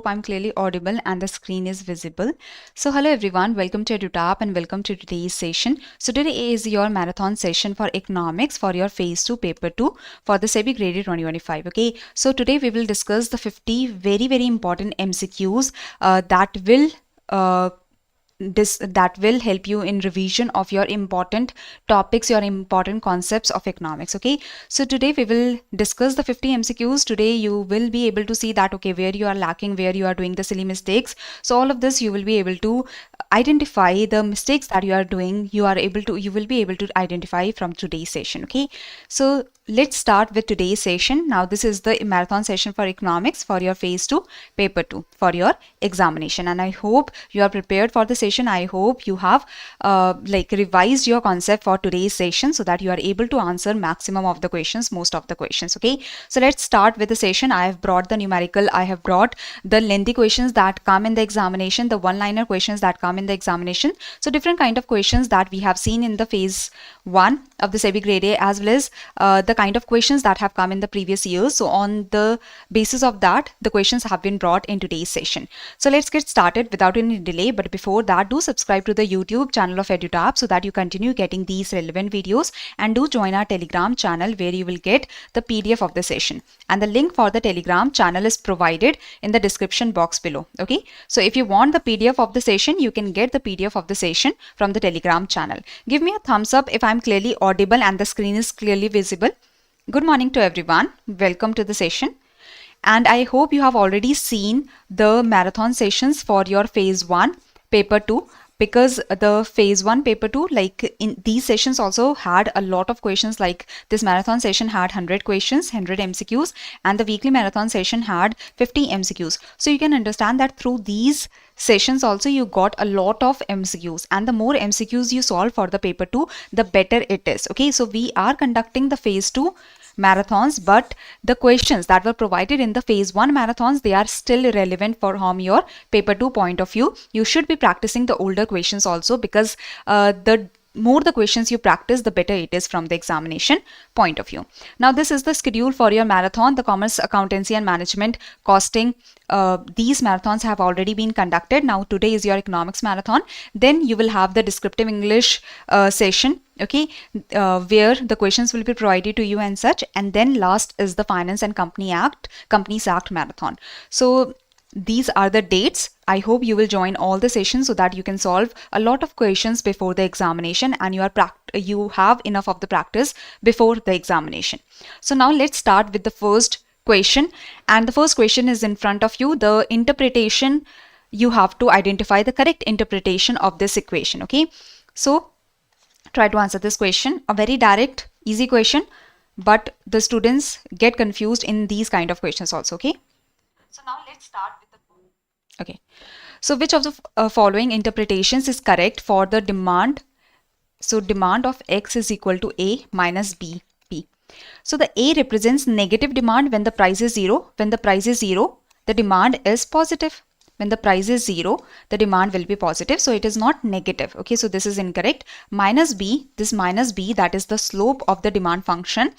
I'm clearly audible and the screen is visible. So hello everyone, welcome to EduTap and welcome to today's session. So today is your marathon session for economics for your phase 2 paper 2 for the SEBI Grade A 2025. Okay, so today we will discuss the 50 very important MCQs that will help you in revision of your important topics, your important concepts of economics. Okay, so today we will discuss the 50 MCQs. Today you will be able to see that okay, where you are lacking, where you are doing the silly mistakes. So all of this you will be able to identify the mistakes that you are doing. You will be able to identify from today's session. Okay, so let's start with today's session. Now this is the marathon session for economics for your phase 2 paper 2 for your examination, and I hope you are prepared for the session. I hope you have revised your concept for today's session so that you are able to answer maximum of the questions, most of the questions. Okay, so let's start with the session. I have brought the numerical, I have brought the lengthy questions that come in the examination, the one-liner questions that come in the examination. So different kind of questions that we have seen in the phase 1 of the SEBI Grade A, as well as the kind of questions that have come in the previous years. So on the basis of that, the questions have been brought in today's session. So let's get started without any delay. But before that, do subscribe to the YouTube channel of EduTap so that you continue getting these relevant videos, and do join our Telegram channel where you will get the PDF of the session. And the link for the Telegram channel is provided in the description box below. Okay, so if you want the PDF of the session, you can get the PDF of the session from the Telegram channel. Give me a thumbs up if I'm clearly audible and the screen is clearly visible. Good morning to everyone. Welcome to the session. And I hope you have already seen the marathon sessions for your phase 1 paper 2, because the phase 1 paper 2, like in these sessions also had a lot of questions. Like this marathon session had 100 questions, 100 MCQs, and the weekly marathon session had 50 MCQs. So you can understand that through these sessions also you got a lot of MCQs, and the more MCQs you solve for the paper 2, the better it is. Okay, so we are conducting the phase 2 marathons, but the questions that were provided in the phase 1 marathons, they are still relevant from your paper 2 point of view. You should be practicing the older questions also, because the more the questions you practice, the better it is from the examination point of view. Now this is the schedule for your marathon. The commerce, accountancy and management, costing, these marathons have already been conducted. Now today is your economics marathon. Then you will have the descriptive English session, okay, where the questions will be provided to you and such. And then last is the Finance and Companies Act marathon. So these are the dates. I hope you will join all the sessions so that you can solve a lot of questions before the examination, and you have enough of the practice before the examination. So now let's start with the first question, and the first question is in front of you. The interpretation, you have to identify the correct interpretation of this equation. Okay, so try to answer this question. A very direct, easy question, but the students get confused in these kind of questions also. Okay, so now let's start with the okay. So which of the following interpretations is correct for the demand? So demand of X is equal to A minus B P. So the A represents negative demand when the price is 0. When the price is 0, the demand is positive. When the price is 0, the demand will be positive. So it is not negative. Okay, so this is incorrect. Minus B, this minus B, that is the slope of the demand function.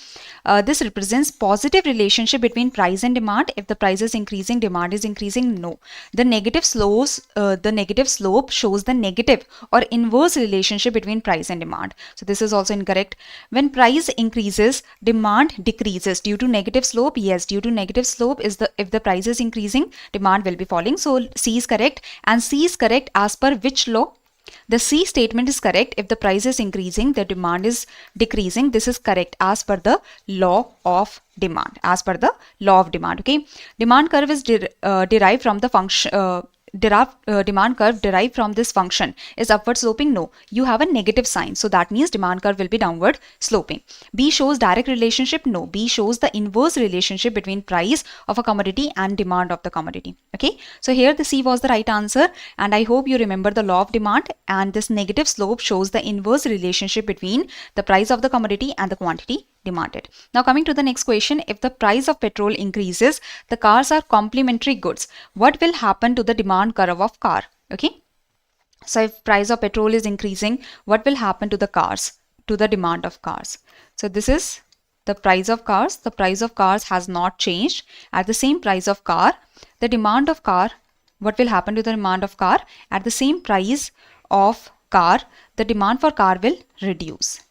This represents positive relationship between price and demand. If the price is increasing, demand is increasing. No. The negative slope shows the negative or inverse relationship between price and demand. So this is also incorrect. When price increases, demand decreases due to negative slope. Yes, due to negative slope is if the price is increasing, demand will be falling. So C is correct, and C is correct as per which law? The C statement is correct. If the price is increasing, the demand is decreasing. This is correct as per the law of demand. As per the law of demand. Okay, demand curve is derived from the function. Demand curve derived from this function is upward sloping. No, you have a negative sign, so that means demand curve will be downward sloping. B shows direct relationship. No, B shows the inverse relationship between price of a commodity and demand of the commodity. Okay, so here the C was the right answer, and I hope you remember the law of demand, and this negative slope shows the inverse relationship between the price of the commodity and the quantity demanded. Now coming to the next question, if the price of petrol increases, the cars are complementary goods. What will happen to the demand curve of car? Okay, so if price of petrol is increasing, what will happen to the cars, to the demand of cars? So this is the price of cars has not changed. At the same price of car, the demand of car, what will happen to the demand of car? At the same price of car, the demand for car will reduce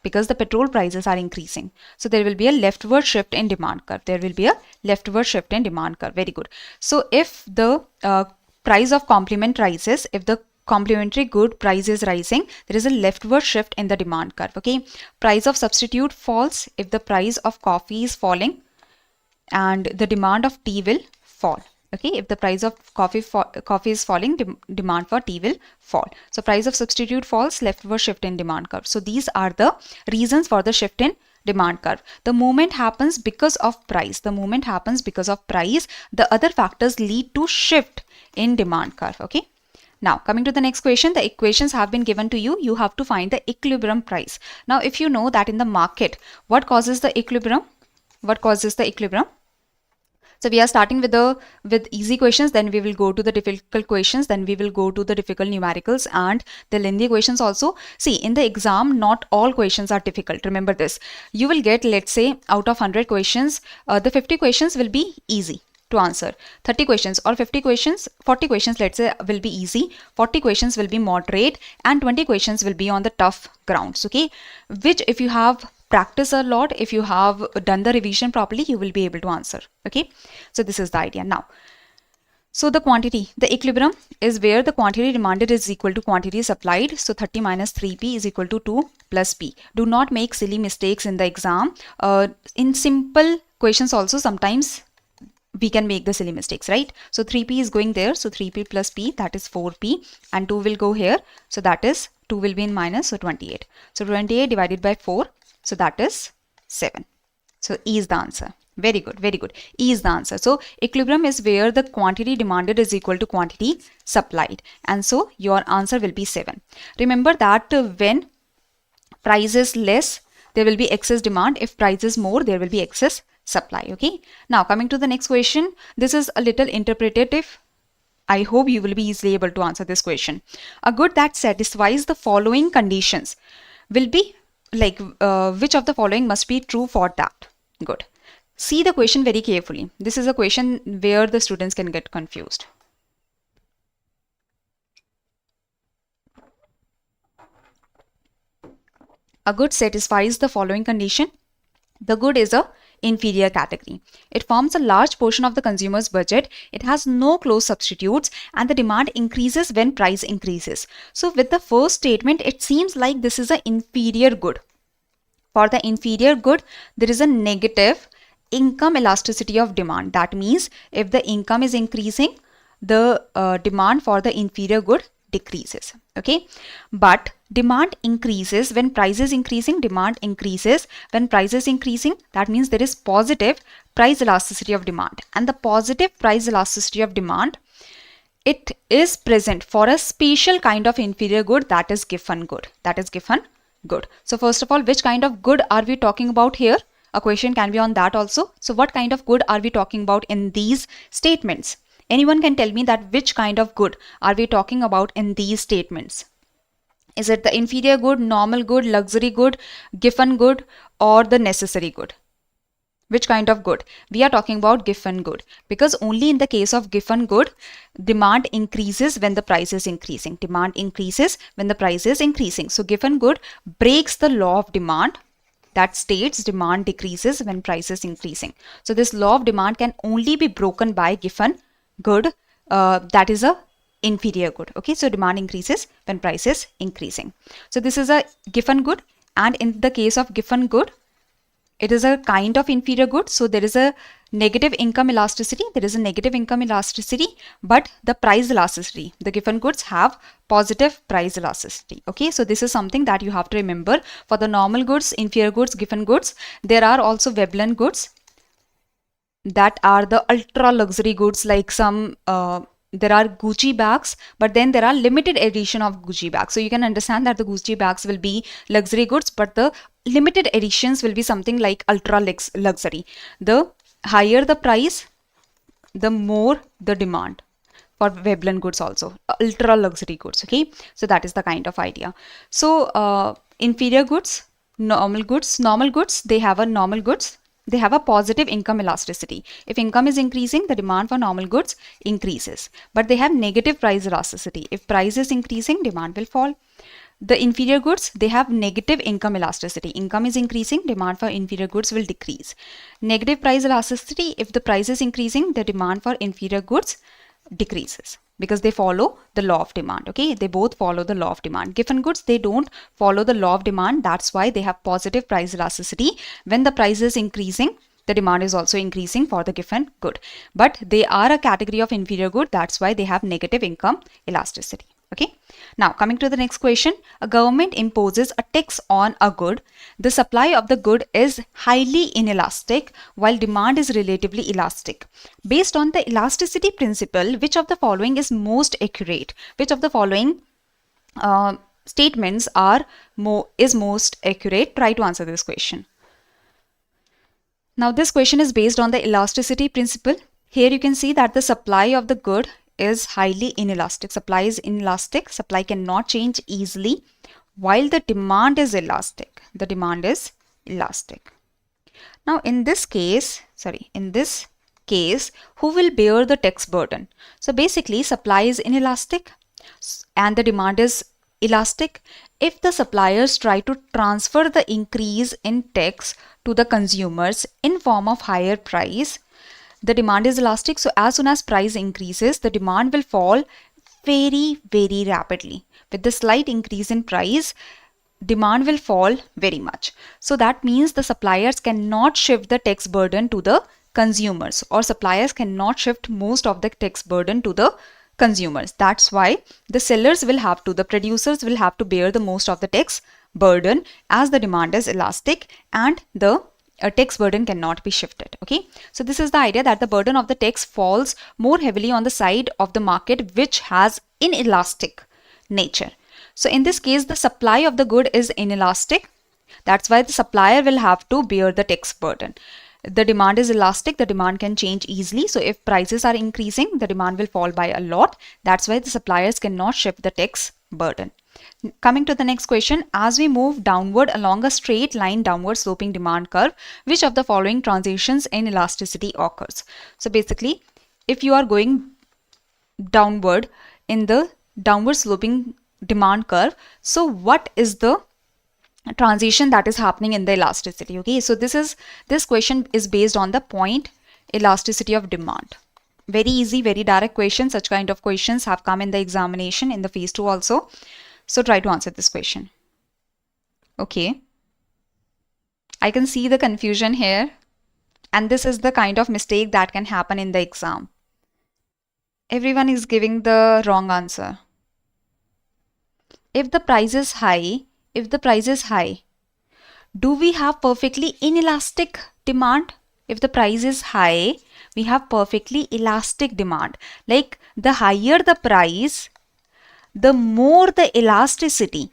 because the petrol prices are increasing. So there will be a leftward shift in demand curve. There will be a leftward shift in demand curve. Very good. So if the price of complement rises, if the complementary good price is rising, there is a leftward shift in the demand curve. Okay. Price of substitute falls if the price of coffee is falling, and the demand of tea will fall. Okay, if the price of coffee is falling, demand for tea will fall. So price of substitute falls, leftward shift in demand curve. So these are the reasons for the shift in demand curve. The movement happens because of price. The movement happens because of price. The other factors lead to shift in demand curve. Okay. Now coming to the next question, the equations have been given to you. You have to find the equilibrium price. Now if you know that in the market, what causes the equilibrium? What causes the equilibrium? So we are starting with easy questions, then we will go to the difficult questions, then we will go to the difficult numericals and the lengthy questions also. See, in the exam, not all questions are difficult. Remember this. You will get, let's say, out of 100 questions, the 50 questions will be easy to answer. 30 questions or 50 questions, 40 questions, let's say, will be easy. 40 questions will be moderate and 20 questions will be on the tough grounds. Okay, which if you have practice a lot, if you have done the revision properly, you will be able to answer. Okay, so this is the idea. Now, so the quantity, the equilibrium is where the quantity demanded is equal to quantity supplied. So 30 minus 3p is equal to 2 plus p. Do not make silly mistakes in the exam. In simple questions also sometimes we can make the silly mistakes, right? So 3p is going there, so 3p plus p, that is 4p, and 2 will go here, so that is 2 will be in minus, so 28. So 28 divided by 4, so that is 7. So E is the answer. Very good, very good. E is the answer. So equilibrium is where the quantity demanded is equal to quantity supplied, and so your answer will be 7. Remember that when price is less, there will be excess demand. If price is more, there will be excess supply. Okay, now coming to the next question, this is a little interpretative. I hope you will be easily able to answer this question. A good that satisfies the following conditions will be like which of the following must be true for that? Good. See the question very carefully. This is a question where the students can get confused. A good satisfies the following condition. The good is a inferior category. It forms a large portion of the consumer's budget. It has no close substitutes and the demand increases when price increases. So with the first statement, it seems like this is an inferior good. For the inferior good, there is a negative income elasticity of demand. That means if the income is increasing, the demand for the inferior good decreases. Okay, but demand increases when price is increasing. Demand increases when price is increasing. That means there is positive price elasticity of demand, and the positive price elasticity of demand, it is present for a special kind of inferior good, that is given good. That is given good. So first of all, which kind of good are we talking about here? A question can be on that also. So what kind of good are we talking about in these statements? Anyone can tell me that which kind of good are we talking about in these statements? Is it the inferior good, normal good, luxury good, given good, or the necessary good? Which kind of good? We are talking about given good, because only in the case of given good, demand increases when the price is increasing. Demand increases when the price is increasing. So given good breaks the law of demand that states demand decreases when price is increasing. So this law of demand can only be broken by given good, that is a inferior good. Okay, so demand increases when price is increasing. So this is a given good, and in the case of given good, it is a kind of inferior good. So there is a negative income elasticity. There is a negative income elasticity, but the price elasticity, the given goods have positive price elasticity. Okay, so this is something that you have to remember. For the normal goods, inferior goods, given goods, there are also Veblen goods, that are the ultra luxury goods, like some there are Gucci bags, but then there are limited edition of Gucci bags. So you can understand that the Gucci bags will be luxury goods, but the limited editions will be something like ultra luxury. The higher the price, the more the demand. For Veblen goods also, ultra luxury goods. Okay, so that is the kind of idea. So inferior goods, Normal goods, they have a positive income elasticity. If income is increasing, the demand for normal goods increases. But they have negative price elasticity. If price is increasing, demand will fall. The inferior goods, they have negative income elasticity. Income is increasing, demand for inferior goods will decrease. Negative price elasticity, if the price is increasing, the demand for inferior goods decreases, because they follow the law of demand. Okay, they both follow the law of demand. Given goods, they don't follow the law of demand. That's why they have positive price elasticity. When the price is increasing, the demand is also increasing for the given good. But they are a category of inferior good. That's why they have negative income elasticity. Okay. Now coming to the next question. A government imposes a tax on a good. The supply of the good is highly inelastic while demand is relatively elastic. Based on the elasticity principle, which of the following is most accurate? Which of the following statements is most accurate? Try to answer this question. Now this question is based on the elasticity principle. Here you can see that the supply of the good is highly inelastic. Supply is inelastic. Supply cannot change easily, while the demand is elastic. The demand is elastic. Now in this case, who will bear the tax burden? So basically, supply is inelastic and the demand is elastic. If the suppliers try to transfer the increase in tax to the consumers in form of higher price, the demand is elastic. So as soon as price increases, the demand will fall very, very rapidly. With the slight increase in price, demand will fall very much. So that means the suppliers cannot shift the tax burden to the consumers, or suppliers cannot shift most of the tax burden to the consumers. That's why the producers will have to bear the most of the tax burden, as the demand is elastic and the tax burden cannot be shifted. Okay, so this is the idea, that the burden of the tax falls more heavily on the side of the market which has inelastic nature. So in this case, the supply of the good is inelastic. That's why the supplier will have to bear the tax burden. The demand is elastic. The demand can change easily. So if prices are increasing, the demand will fall by a lot. That's why the suppliers cannot shift the tax burden. Coming to the next question, as we move downward along a straight line downward sloping demand curve, which of the following transitions in elasticity occurs? So basically, if you are going downward in the downward sloping demand curve, so what is the transition that is happening in the elasticity? Okay, so this question is based on the point elasticity of demand. Very easy, very direct question. Such kind of questions have come in the examination in the phase 2 also. So try to answer this question. Okay, I can see the confusion here, and this is the kind of mistake that can happen in the exam. Everyone is giving the wrong answer. If the price is high, do we have perfectly inelastic demand? If the price is high, we have perfectly elastic demand. Like the higher the price, the more the elasticity.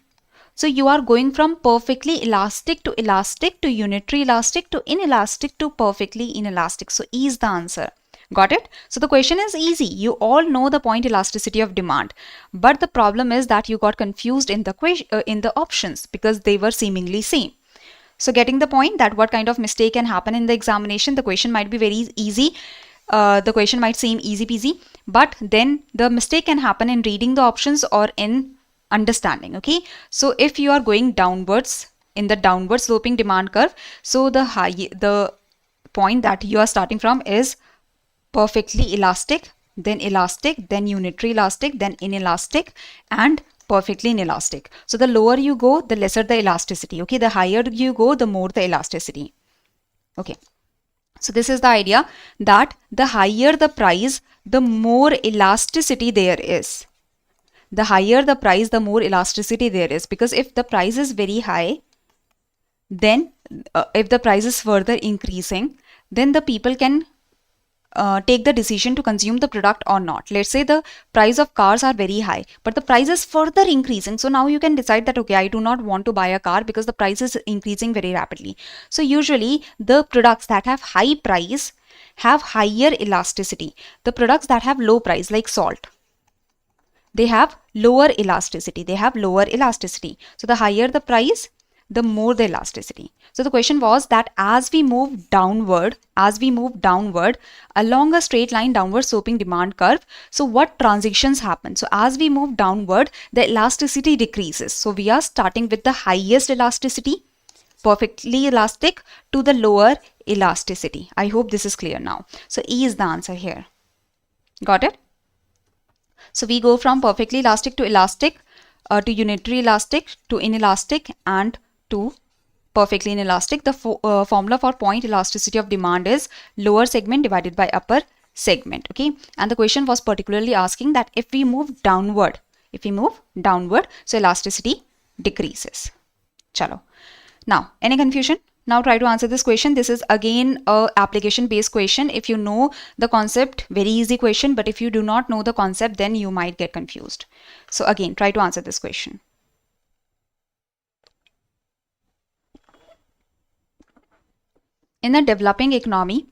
So you are going from perfectly elastic to unitary elastic to inelastic to perfectly inelastic. So E is the answer. Got it? So the question is easy. You all know the point elasticity of demand, but the problem is that you got confused in the options because they were seemingly same. So getting the point that what kind of mistake can happen in the examination, the question might be very easy. The question might seem easy peasy, but then the mistake can happen in reading the options or in understanding. Okay, so if you are going downwards in the downward sloping demand curve, so the point that you are starting from is perfectly elastic, then unitary elastic, then inelastic, and perfectly inelastic. So the lower you go, the lesser the elasticity. Okay, the higher you go, the more the elasticity. Okay, so this is the idea, that the higher the price, the more elasticity there is. The higher the price, the more elasticity there is, because if the price is very high, then if the price is further increasing, then the people can take the decision to consume the product or not. Let's say the price of cars are very high, but the price is further increasing. So now you can decide that, okay, I do not want to buy a car because the price is increasing very rapidly. So usually the products that have high price have higher elasticity. The products that have low price, like salt, they have lower elasticity. So the higher the price, the more the elasticity. So the question was that as we move downward along a straight line downward sloping demand curve, so what transitions happen? So as we move downward, the elasticity decreases. So we are starting with the highest elasticity, perfectly elastic, to the lower elasticity. I hope this is clear now. So E is the answer here. Got it? So we go from perfectly elastic to elastic, to unitary elastic, to inelastic, and to perfectly inelastic. The formula for point elasticity of demand is lower segment divided by upper segment. Okay, and the question was particularly asking that if we move downward, so elasticity decreases. Chalo. Now, any confusion? Now try to answer this question. This is again a application based question. If you know the concept, very easy question, but if you do not know the concept, then you might get confused. So again, try to answer this question. In a developing economy,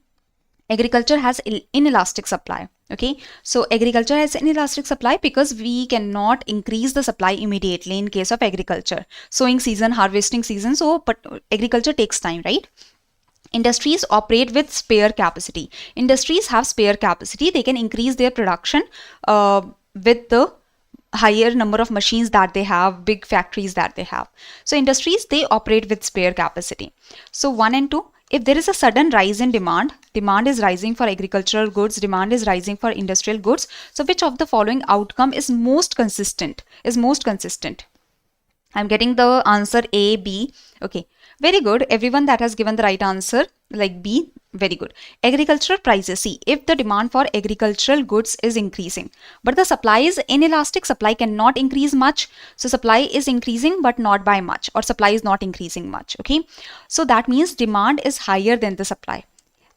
agriculture has inelastic supply. Okay, so agriculture has inelastic supply because we cannot increase the supply immediately in case of agriculture. Sowing season, harvesting season, but agriculture takes time, right? Industries operate with spare capacity. Industries have spare capacity. They can increase their production with the higher number of machines that they have, big factories that they have. So industries, they operate with spare capacity. So 1 and 2, if there is a sudden rise in demand is rising for agricultural goods, demand is rising for industrial goods. So which of the following outcome is most consistent? I'm getting the answer A, B. Okay, very good. Everyone that has given the right answer, like B, very good. Agricultural prices. See, if the demand for agricultural goods is increasing, but the supply is inelastic, supply cannot increase much. So supply is increasing, but not by much, or supply is not increasing much. Okay, so that means demand is higher than the supply.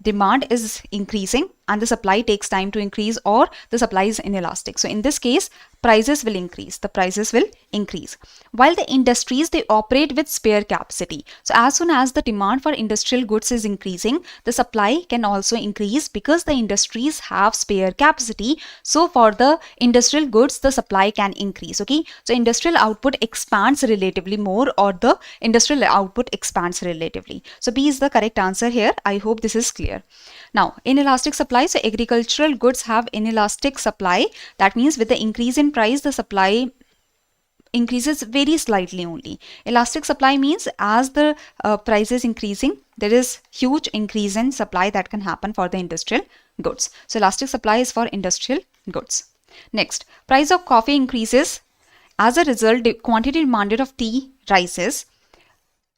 Demand is increasing and the supply takes time to increase, or the supply is inelastic. So in this case, prices will increase. The prices will increase. While the industries, they operate with spare capacity. So as soon as the demand for industrial goods is increasing, the supply can also increase because the industries have spare capacity. So for the industrial goods, the supply can increase. Okay, so industrial output expands relatively more, or the industrial output expands relatively. So B is the correct answer here. I hope this is clear. Now, inelastic supply. So agricultural goods have inelastic supply. That means with the increase in price, the supply increases very slightly only. Elastic supply means as the price is increasing, there is huge increase in supply that can happen for the industrial goods. So elastic supply is for industrial goods. Next, price of coffee increases. As a result, the quantity demanded of tea rises.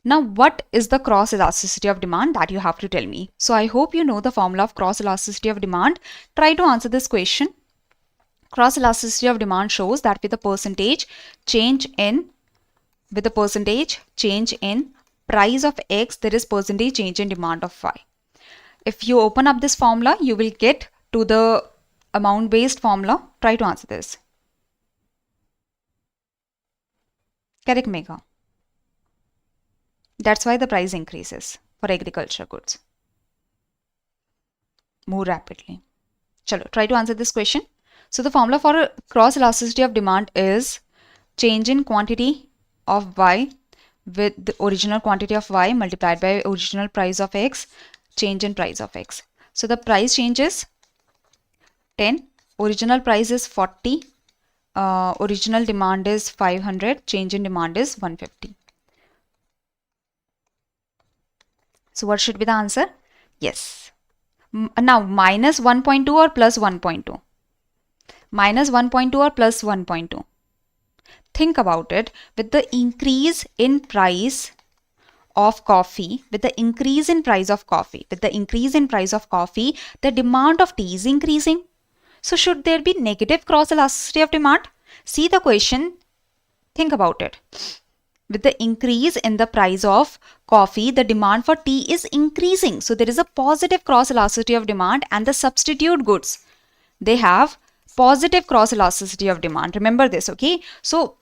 Now, what is the cross elasticity of demand? That you have to tell me. So I hope you know the formula of cross elasticity of demand. Try to answer this question. Cross elasticity of demand shows that with a percentage change in price of X, there is percentage change in demand of Y. If you open up this formula, you will get to the amount based formula. Try to answer this. Correct, Megha. That's why the price increases for agriculture goods more rapidly. Chalo, try to answer this question. So the formula for cross elasticity of demand is change in quantity of Y with the original quantity of Y multiplied by original price of X, change in price of X. So the price changes 10, original price is 40, original demand is 500, change in demand is 150. So what should be the answer? Yes. Now minus 1.2 or plus 1.2? Minus 1.2 or plus 1.2? Think about it. With the increase in price of coffee, the demand of tea is increasing. So should there be negative cross elasticity of demand? See the question. Think about it. With the increase in the price of coffee, the demand for tea is increasing. So there is a positive cross elasticity of demand, and the substitute goods, they have positive cross elasticity of demand. Remember this, okay? So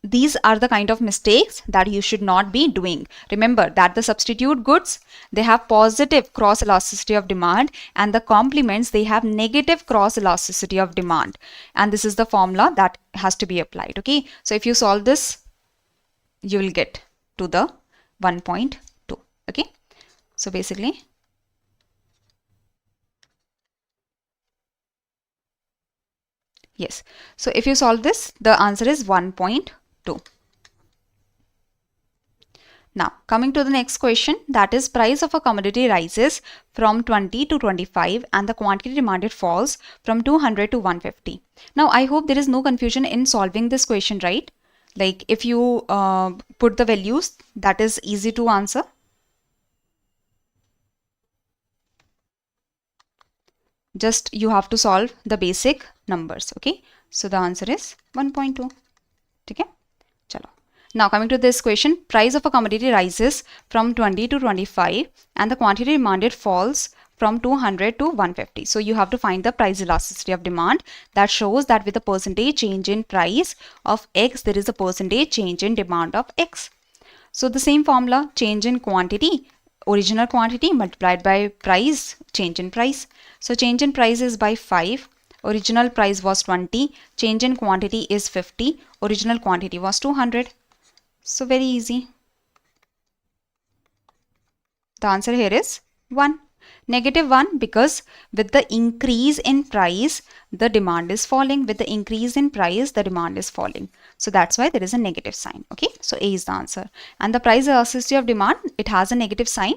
these are the kind of mistakes that you should not be doing. Remember that the substitute goods, they have positive cross elasticity of demand, and the complements, they have negative cross elasticity of demand. And this is the formula that has to be applied, okay? So if you solve this, you will get to the 1.2. Okay, so basically yes, so if you solve this, the answer is 1.2. Now, coming to the next question, that is price of a commodity rises from 20 to 25 and the quantity demanded falls from 200 to 150. Now, I hope there is no confusion in solving this question, right? Like if you put the values, that is easy to answer. Just you have to solve the basic numbers, okay? So the answer is 1.2. Okay? Chalo. Now coming to this question, price of a commodity rises from 20 to 25 and the quantity demanded falls from 200 to 150. So you have to find the price elasticity of demand that shows that with a percentage change in price of X, there is a percentage change in demand of X. So the same formula, change in quantity, original quantity multiplied by price, change in price. So change in price is by 5. Original price was 20, change in quantity is 50, original quantity was 200. So very easy. The answer here is 1. Negative 1 because with the increase in price, the demand is falling. With the increase in price, the demand is falling. So that's why there is a negative sign. Okay, so A is the answer. And the price elasticity of demand, it has a negative sign.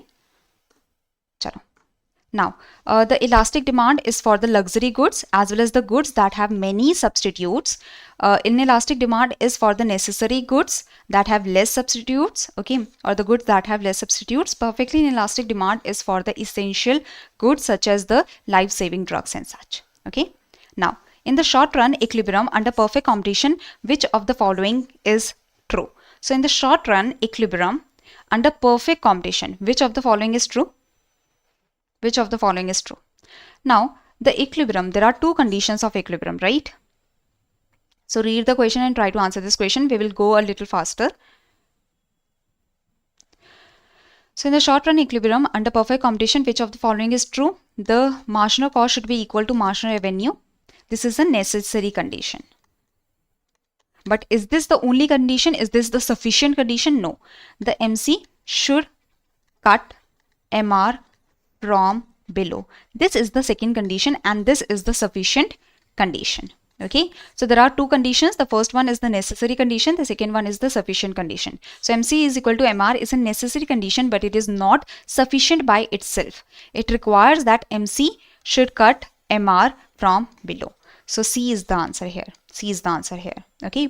Chalo. Now, the elastic demand is for the luxury goods as well as the goods that have many substitutes. Inelastic demand is for the necessary goods that have less substitutes, okay, or the goods that have less substitutes. Perfectly inelastic demand is for the essential goods such as the life-saving drugs and such, okay. Now, in the short run equilibrium under perfect competition, which of the following is true? So, in the short run equilibrium under perfect competition, which of the following is true? Which of the following is true? Now, the equilibrium, there are two conditions of equilibrium, right? So read the question and try to answer this question. We will go a little faster. So in the short run equilibrium under perfect competition, which of the following is true? The marginal cost should be equal to marginal revenue. This is a necessary condition. But is this the only condition? Is this the sufficient condition? No. The MC should cut MR from below. This is the second condition and this is the sufficient condition. Okay, so there are two conditions. The first one is the necessary condition. The second one is the sufficient condition. So MC is equal to MR is a necessary condition, but it is not sufficient by itself. It requires that MC should cut MR from below. So C is the answer here. C is the answer here. Okay.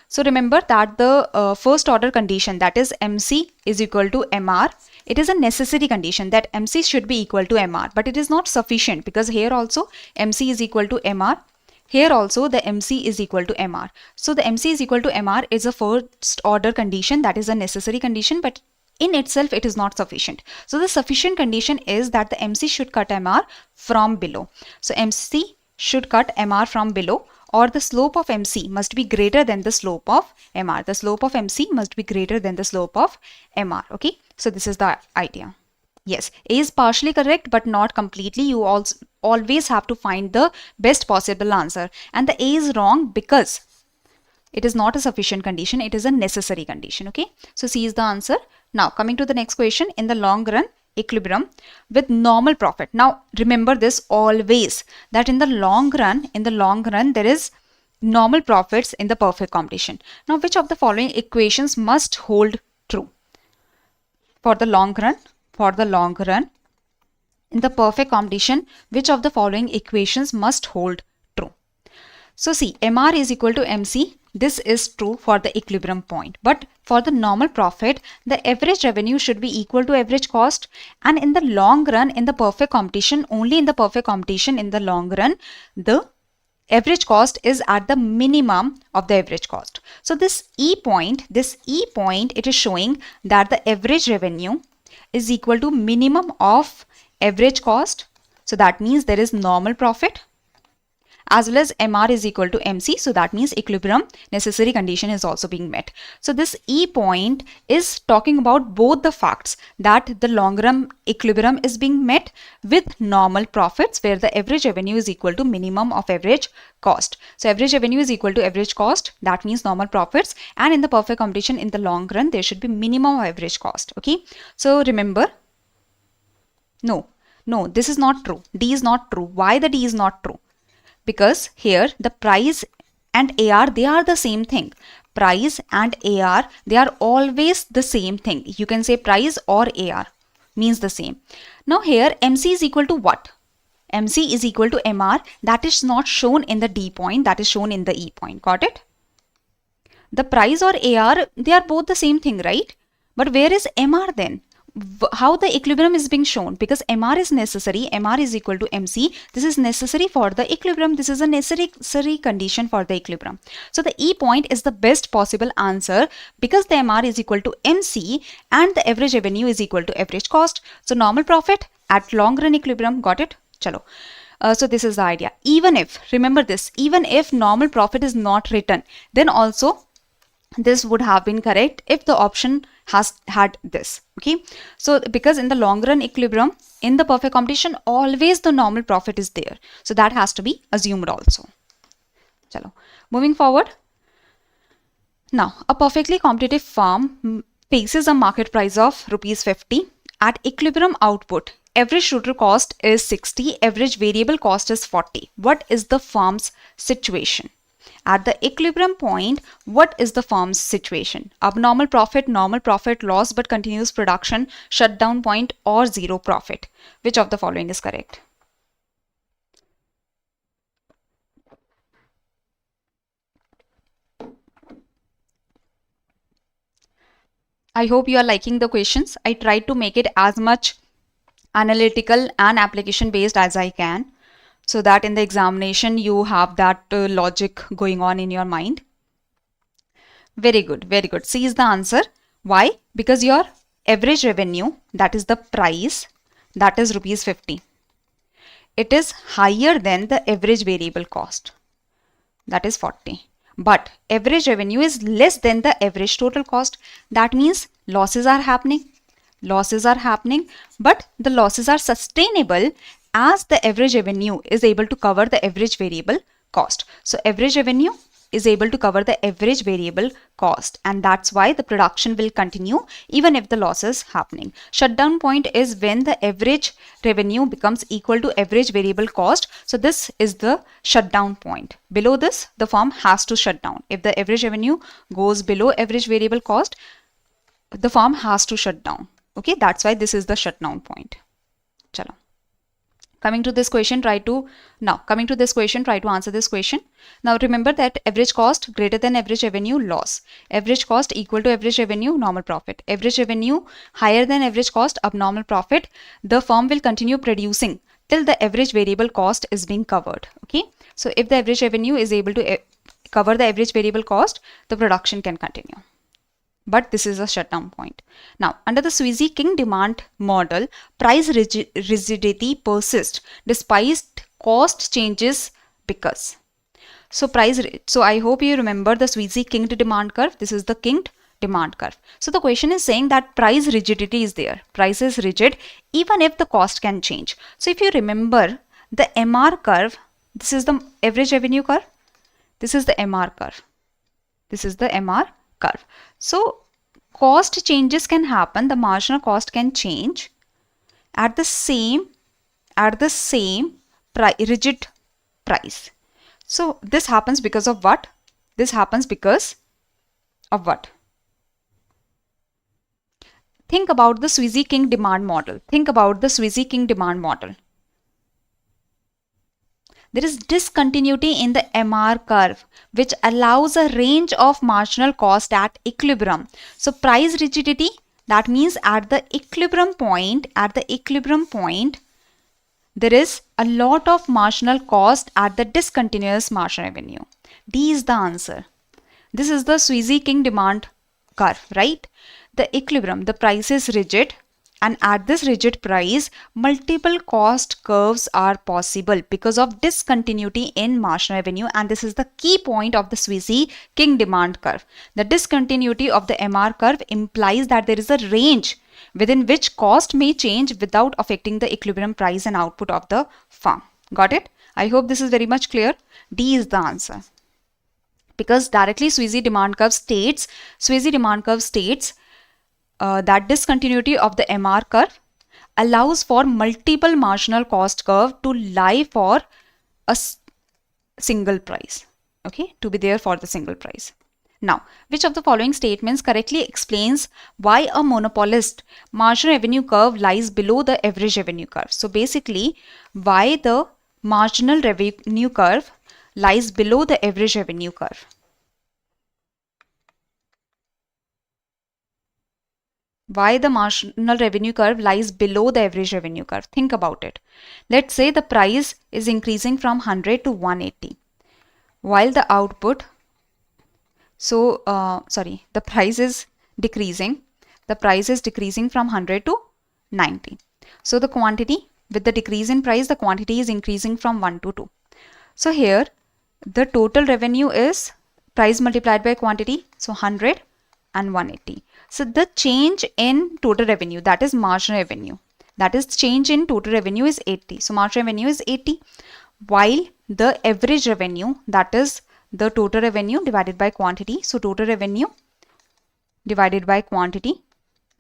So remember that the first order condition, that is MC is equal to MR, it is a necessary condition that MC should be equal to MR, but it is not sufficient because here also MC is equal to MR. Here also the MC is equal to MR. So the MC is equal to MR is a first order condition, that is a necessary condition, but in itself it is not sufficient. So the sufficient condition is that the MC should cut MR from below. So MC should cut MR from below, or the slope of MC must be greater than the slope of MR. The slope of MC must be greater than the slope of MR. Okay, so this is the idea. Yes, A is partially correct but not completely. You also always have to find the best possible answer, and the A is wrong because it is not a sufficient condition, it is a necessary condition. Okay, so C is the answer. Now coming to the next question, in the long run equilibrium with normal profit. Now remember this always, that in the long run there is normal profits in the perfect competition. Now which of the following equations must hold true for the long run? For the long run in the perfect competition, which of the following equations must hold true? So see, MR is equal to MC. This is true for the equilibrium point, but for the normal profit, the average revenue should be equal to average cost. And in the long run, in the perfect competition, only in the perfect competition, in the long run, the average cost is at the minimum of the average cost. So this E point, it is showing that the average revenue is equal to minimum of average cost. So that means there is normal profit. as well as MR is equal to MC. So that means equilibrium necessary condition is also being met. So this E point is talking about both the facts that the long run equilibrium is being met with normal profits where the average revenue is equal to minimum of average cost. So average revenue is equal to average cost, that means normal profits, and in the perfect competition in the long run there should be minimum of average cost. Okay, so remember, no, this is not true. D is not true. Why the D is not true? Because here the price and AR, they are the same thing. Price and AR, they are always the same thing. You can say price or AR means the same. Now here MC is equal to what? MC is equal to MR. That is not shown in the D point, that is shown in the E point. Got it? The price or AR, they are both the same thing, right? But where is MR then? How the equilibrium is being shown? Because MR is necessary, MR is equal to MC. This is necessary for the equilibrium. This is a necessary condition for the equilibrium. So the E point is the best possible answer because the MR is equal to MC and the average revenue is equal to average cost. So normal profit at long run equilibrium. Got it? Chalo. So this is the idea. Even if, remember this, even if normal profit is not written, then also this would have been correct if the option has had this. Okay, so because in the long run equilibrium, in the perfect competition, always the normal profit is there, so that has to be assumed also. Chalo. Moving forward, now a perfectly competitive firm faces a market price of ₹50 at equilibrium output. Average total cost is 60, average variable cost is 40. What is the firm's situation? At the equilibrium point, what is the firm's situation? Abnormal profit, normal profit, loss but continuous production, shutdown point, or zero profit? Which of the following is correct? I hope you are liking the questions. I tried to make it as much analytical and application based as I can, so that in the examination you have that logic going on in your mind. Very good, very good. C is the answer. Why? Because your average revenue, that is the price, that is ₹50. It is higher than the average variable cost, that is 40. But average revenue is less than the average total cost. That means losses are happening. Losses are happening, but the losses are sustainable as the average revenue is able to cover the average variable cost. So average revenue is able to cover the average variable cost, and that's why the production will continue even if the loss is happening. Shutdown point is when the average revenue becomes equal to average variable cost. So this is the shutdown point. Below this, the firm has to shut down. If the average revenue goes below average variable cost, the firm has to shut down. Okay, that's why this is the shutdown point. Chalo. Coming to this question, try to answer this question. Now remember that average cost greater than average revenue, loss. Average cost equal to average revenue, normal profit. Average revenue higher than average cost, abnormal profit. The firm will continue producing till the average variable cost is being covered. Okay, so if the average revenue is able to cover the average variable cost, the production can continue. But this is a shutdown point. Now, under the Sweezy-King demand model, price rigidity persists despite cost changes because. So I hope you remember the Sweezy-King demand curve. This is the Kinked demand curve. So the question is saying that price rigidity is there. Price is rigid even if the cost can change. So if you remember the MR curve, this is the average revenue curve. This is the MR curve. This is the MR curve. So cost changes can happen, the marginal cost can change at the same rigid price. So this happens because of what? This happens because of what? Think about the Sweezy-King demand model. Think about the Sweezy-King demand model. There is discontinuity in the MR curve, which allows a range of marginal cost at equilibrium. So price rigidity, that means at the equilibrium point, there is a lot of marginal cost at the discontinuous marginal revenue. D is the answer. This is the Sweezy-King demand curve, right? The equilibrium, the price is rigid And at this rigid price, multiple cost curves are possible because of discontinuity in marginal revenue. And this is the key point of the Sweezy King demand curve. The discontinuity of the MR curve implies that there is a range within which cost may change without affecting the equilibrium price and output of the firm. Got it? I hope this is very much clear. D is the answer. Because directly Sweezy demand curve states that discontinuity of the MR curve allows for multiple marginal cost curve to lie for a single price. Okay, to be there for the single price. Now, which of the following statements correctly explains why a monopolist marginal revenue curve lies below the average revenue curve? So basically, why the marginal revenue curve lies below the average revenue curve? Why the marginal revenue curve lies below the average revenue curve? Think about it. Let's say the price is increasing from 100 to 180, while the output, the price is decreasing. The price is decreasing from 100 to 90. So the quantity, with the decrease in price, the quantity is increasing from 1 to 2. So here, the total revenue is price multiplied by quantity, so 100 and 180. So the change in total revenue, that is marginal revenue, that is change in total revenue is 80. So marginal revenue is 80, while the average revenue, that is the total revenue divided by quantity. So total revenue divided by quantity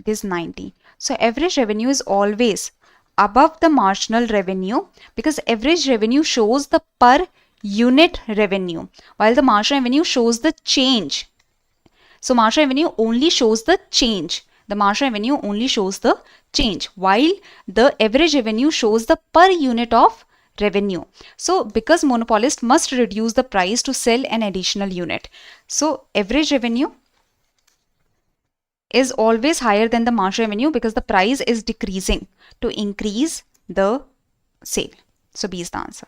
is 90. So average revenue is always above the marginal revenue because average revenue shows the per unit revenue, while the marginal revenue shows the change. So marginal revenue only shows the change. The marginal revenue only shows the change, while the average revenue shows the per unit of revenue. So because monopolist must reduce the price to sell an additional unit, so average revenue is always higher than the marginal revenue because the price is decreasing to increase the sale. So B is the answer.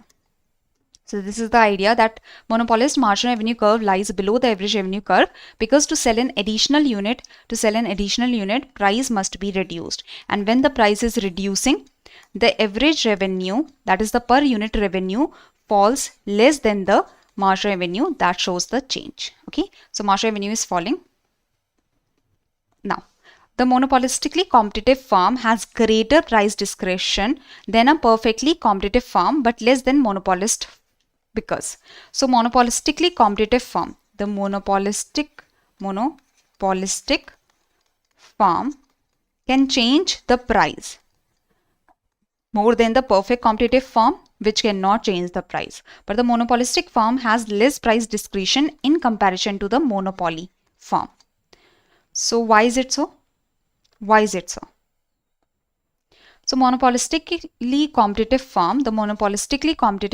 So this is the idea that monopolist marginal revenue curve lies below the average revenue curve because to sell an additional unit, price must be reduced. And when the price is reducing, the average revenue, that is the per unit revenue, falls less than the marginal revenue. That shows the change. Okay, so marginal revenue is falling. Now, the monopolistically competitive firm has greater price discretion than a perfectly competitive firm but less than monopolist. Because so monopolistically competitive firm, the monopolistic firm can change the price more than the perfect competitive firm which cannot change the price. But the monopolistic firm has less price discretion in comparison to the monopoly firm. So why is it so? Why is it so? So the monopolistically competitive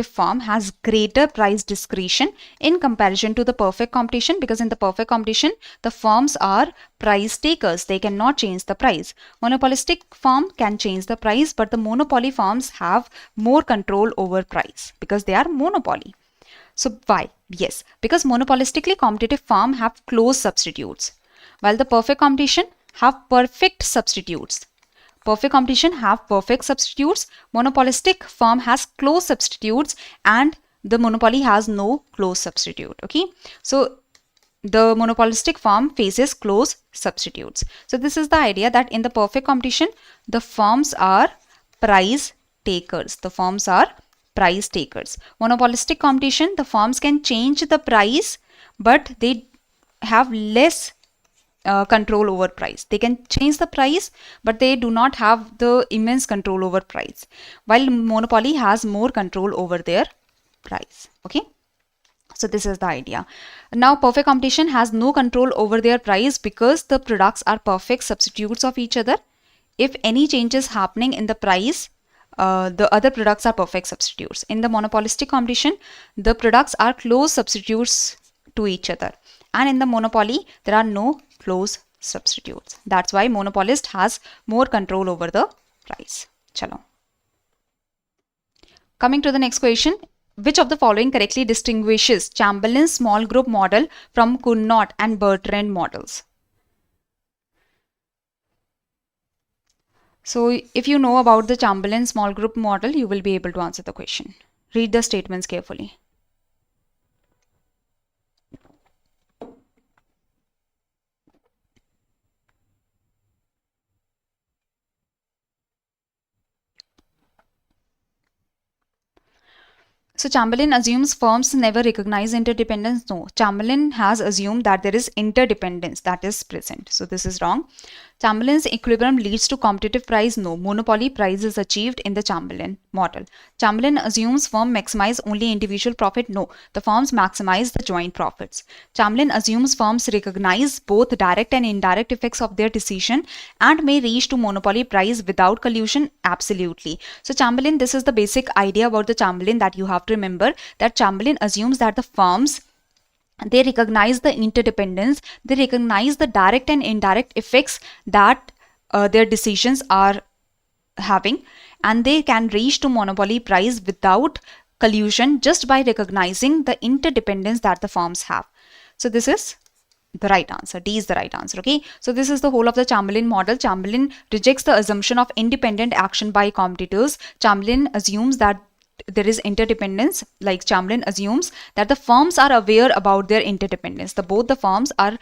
firm has greater price discretion in comparison to the perfect competition, because in the perfect competition, the firms are price takers. They cannot change the price. Monopolistic firm can change the price, but the monopoly firms have more control over price because they are monopoly. So why? Yes, because monopolistically competitive firm have closed substitutes, while the perfect competition have perfect substitutes. Perfect competition have perfect substitutes. Monopolistic firm has closed substitutes and the monopoly has no closed substitute. Okay, so the monopolistic firm faces closed substitutes. So this is the idea that in the perfect competition, the firms are price takers. The firms are price takers. Monopolistic competition, the firms can change the price, but they have less control over price. They can change the price, but they do not have the immense control over price, while monopoly has more control over their price. Okay, so this is the idea. Now perfect competition has no control over their price because the products are perfect substitutes of each other. If any changes happening in the price, the other products are perfect substitutes. In the monopolistic competition, the products are close substitutes to each other, and in the monopoly there are no close substitutes. That's why monopolist has more control over the price. Chalo. Coming to the next question, which of the following correctly distinguishes Chamberlin's small group model from Cournot and Bertrand models? So if you know about the Chamberlin small group model, you will be able to answer the question. Read the statements carefully. So Chamberlin assumes firms never recognize interdependence. No, Chamberlin has assumed that there is interdependence that is present. So this is wrong. Chamberlin's equilibrium leads to competitive price. No, monopoly price is achieved in the Chamberlin model. Chamberlin assumes firms maximize only individual profit. No, the firms maximize the joint profits. Chamberlin assumes firms recognize both direct and indirect effects of their decision and may reach to monopoly price without collusion. Absolutely. So Chamberlin, this is the basic idea about the Chamberlin that you have to remember, that Chamberlin assumes that the firms, they recognize the interdependence, they recognize the direct and indirect effects that their decisions are having, and they can reach to monopoly price without collusion just by recognizing the interdependence that the firms have. So this is the right answer. D is the right answer. Okay, so this is the whole of the Chamberlin model. Chamberlin rejects the assumption of independent action by competitors. Chamberlin assumes that there is interdependence. Like Chamberlin assumes that the firms are aware about their interdependence. Both the firms are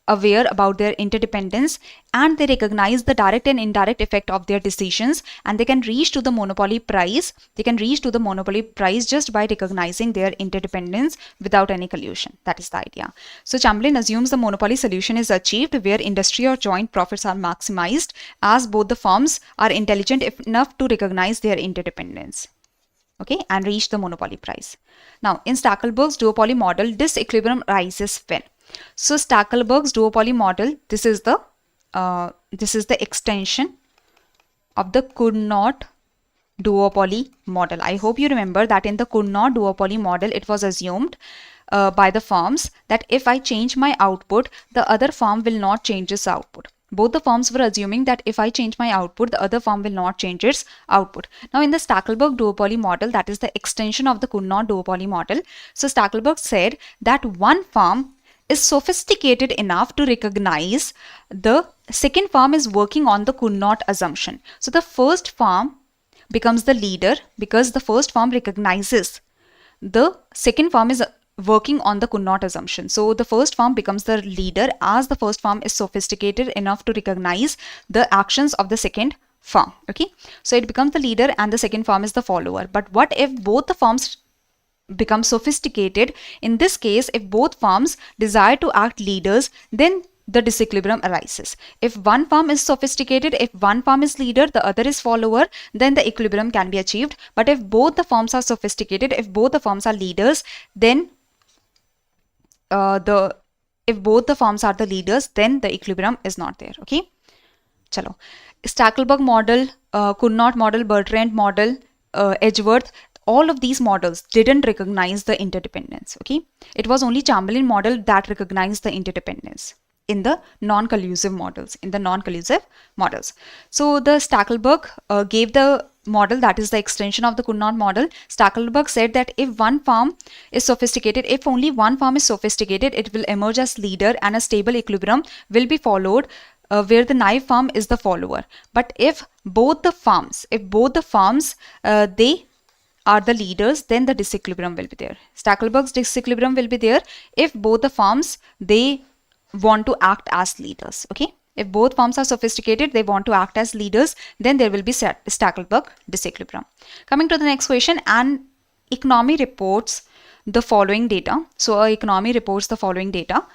aware about their interdependence and they recognize the direct and indirect effect of their decisions, and they can reach to the monopoly price. They can reach to the monopoly price just by recognizing their interdependence without any collusion. That is the idea. So Chamberlin assumes the monopoly solution is achieved where industry or joint profits are maximized as both the firms are intelligent enough to recognize their interdependence. Okay, and reach the monopoly price. Now, in Stackelberg's duopoly model, disequilibrium arises when? So Stackelberg's duopoly model, this is the extension of the could not duopoly model. I hope you remember that in the could not duopoly model, it was assumed by the firms that if I change my output, the other firm will not change its output. Both the firms were assuming that if I change my output, the other firm will not change its output. Now, in the Stackelberg duopoly model, that is the extension of the could not duopoly model. So Stackelberg said that one firm is sophisticated enough to recognize the second firm is working on the could not assumption. So the first firm becomes the leader because the first firm recognizes the second firm is working on the could not assumption. So the first firm becomes the leader as the first firm is sophisticated enough to recognize the actions of the second firm. Okay, so it becomes the leader and the second firm is the follower. But what if both the firms become sophisticated? In this case, if both firms desire to act leaders, then the disequilibrium arises. If one firm is sophisticated, if one firm is leader, the other is follower, then the equilibrium can be achieved. But if both the firms are sophisticated, if both the firms are leaders, then if both the firms are the leaders, then the equilibrium is not there. Okay, chalo. Stackelberg model, could not model, Bertrand model, Edgeworth, all of these models didn't recognize the interdependence. Okay, it was only Chamberlin model that recognized the interdependence in the non-collusive models. So the Stackelberg gave the model that is the extension of the could not model. Stackelberg said that if one firm is sophisticated, if only one firm is sophisticated, it will emerge as leader and a stable equilibrium will be followed where the naive firm is the follower. But if both the firms, they are the leaders, then the disequilibrium will be there. Stackelberg's disequilibrium will be there if both the firms, they want to act as leaders. Okay, if both firms are sophisticated, they want to act as leaders, then there will be Stackelberg disequilibrium. Coming to the next question, an economy reports the following data. So a economy reports the following data.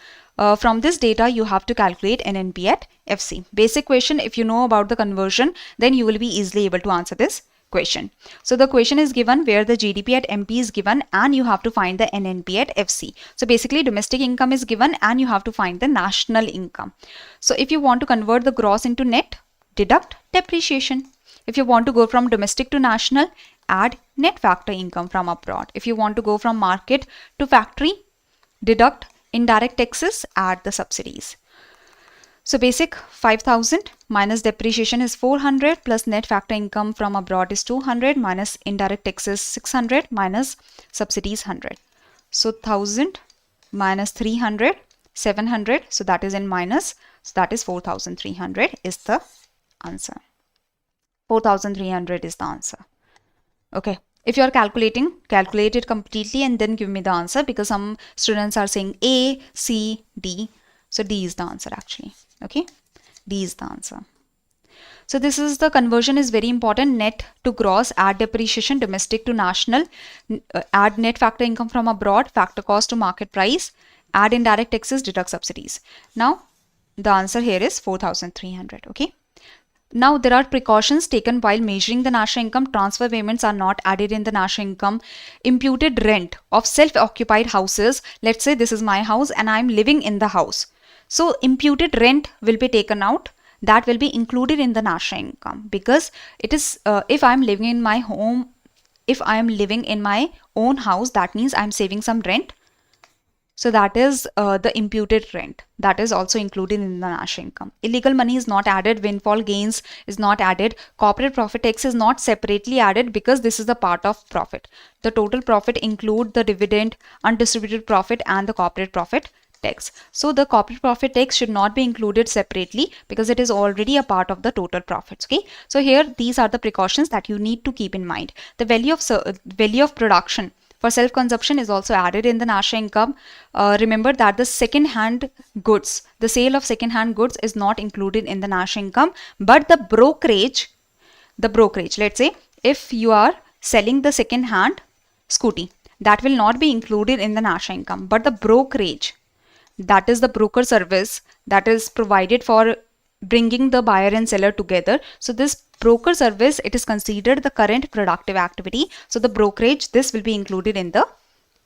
From this data, you have to calculate NNP at FC. Basic question, if you know about the conversion, then you will be easily able to answer this question. So the question is given where the GDP at MP is given and you have to find the NNP at FC. So basically domestic income is given and you have to find the national income. So if you want to convert the gross into net, deduct depreciation. If you want to go from domestic to national, add net factor income from abroad. If you want to go from market to factory, deduct indirect taxes, add the subsidies. So basic 5,000 minus depreciation is 400 plus net factor income from abroad is 200 minus indirect taxes 600 minus subsidies 100. So 1000 minus 300, 700. So that is in minus. So that is 4,300 is the answer. 4,300 is the answer. Okay. If you are calculating, calculate it completely and then give me the answer, because some students are saying A, C, D. So D is the answer actually. Okay. D is the answer. So this is the conversion is very important. Net to gross, add depreciation, domestic to national, add net factor income from abroad, factor cost to market price, add indirect taxes, deduct subsidies. Now the answer here is 4,300. Okay. Now there are precautions taken while measuring the national income. Transfer payments are not added in the national income. Imputed rent of self-occupied houses. Let's say this is my house and I'm living in the house. So imputed rent will be taken out. That will be included in the national income, because it is if I'm living in my home, if I'm living in my own house, that means I'm saving some rent. So that is the imputed rent. That is also included in the national income. Illegal money is not added. Windfall gains is not added. Corporate profit tax is not separately added, because this is the part of profit. The total profit include the dividend, undistributed profit and the corporate profit tax. So the corporate profit tax should not be included separately, because it is already a part of the total profits. Okay. So here these are the precautions that you need to keep in mind. The value of production for self-consumption is also added in the national income. Remember that the second-hand goods, the sale of second-hand goods is not included in the national income, but the brokerage, let's say if you are selling the second-hand scooty, that will not be included in the national income, but the brokerage, that is the broker service that is provided for bringing the buyer and seller together. So this broker service, it is considered the current productive activity. So the brokerage, this will be included in the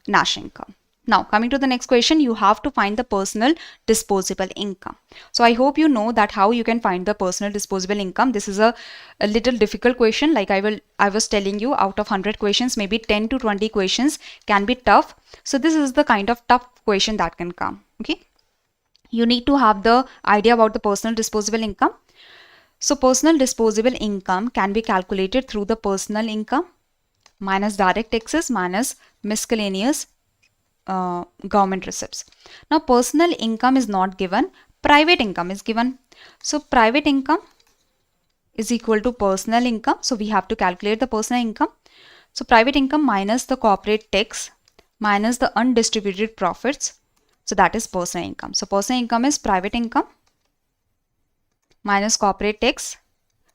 national income. Now coming to the next question, you have to find the personal disposable income. So I hope you know that how you can find the personal disposable income. This is a little difficult question. Like I was telling you, out of 100 questions, maybe 10 to 20 questions can be tough. So this is the kind of tough question that can come. Okay. You need to have the idea about the personal disposable income. So personal disposable income can be calculated through the personal income minus direct taxes minus miscellaneous government receipts. Now personal income is not given, private income is given. So private income is equal to personal income. So we have to calculate the personal income. So private income minus the corporate tax minus the undistributed profits. So that is personal income. So personal income is private income minus corporate tax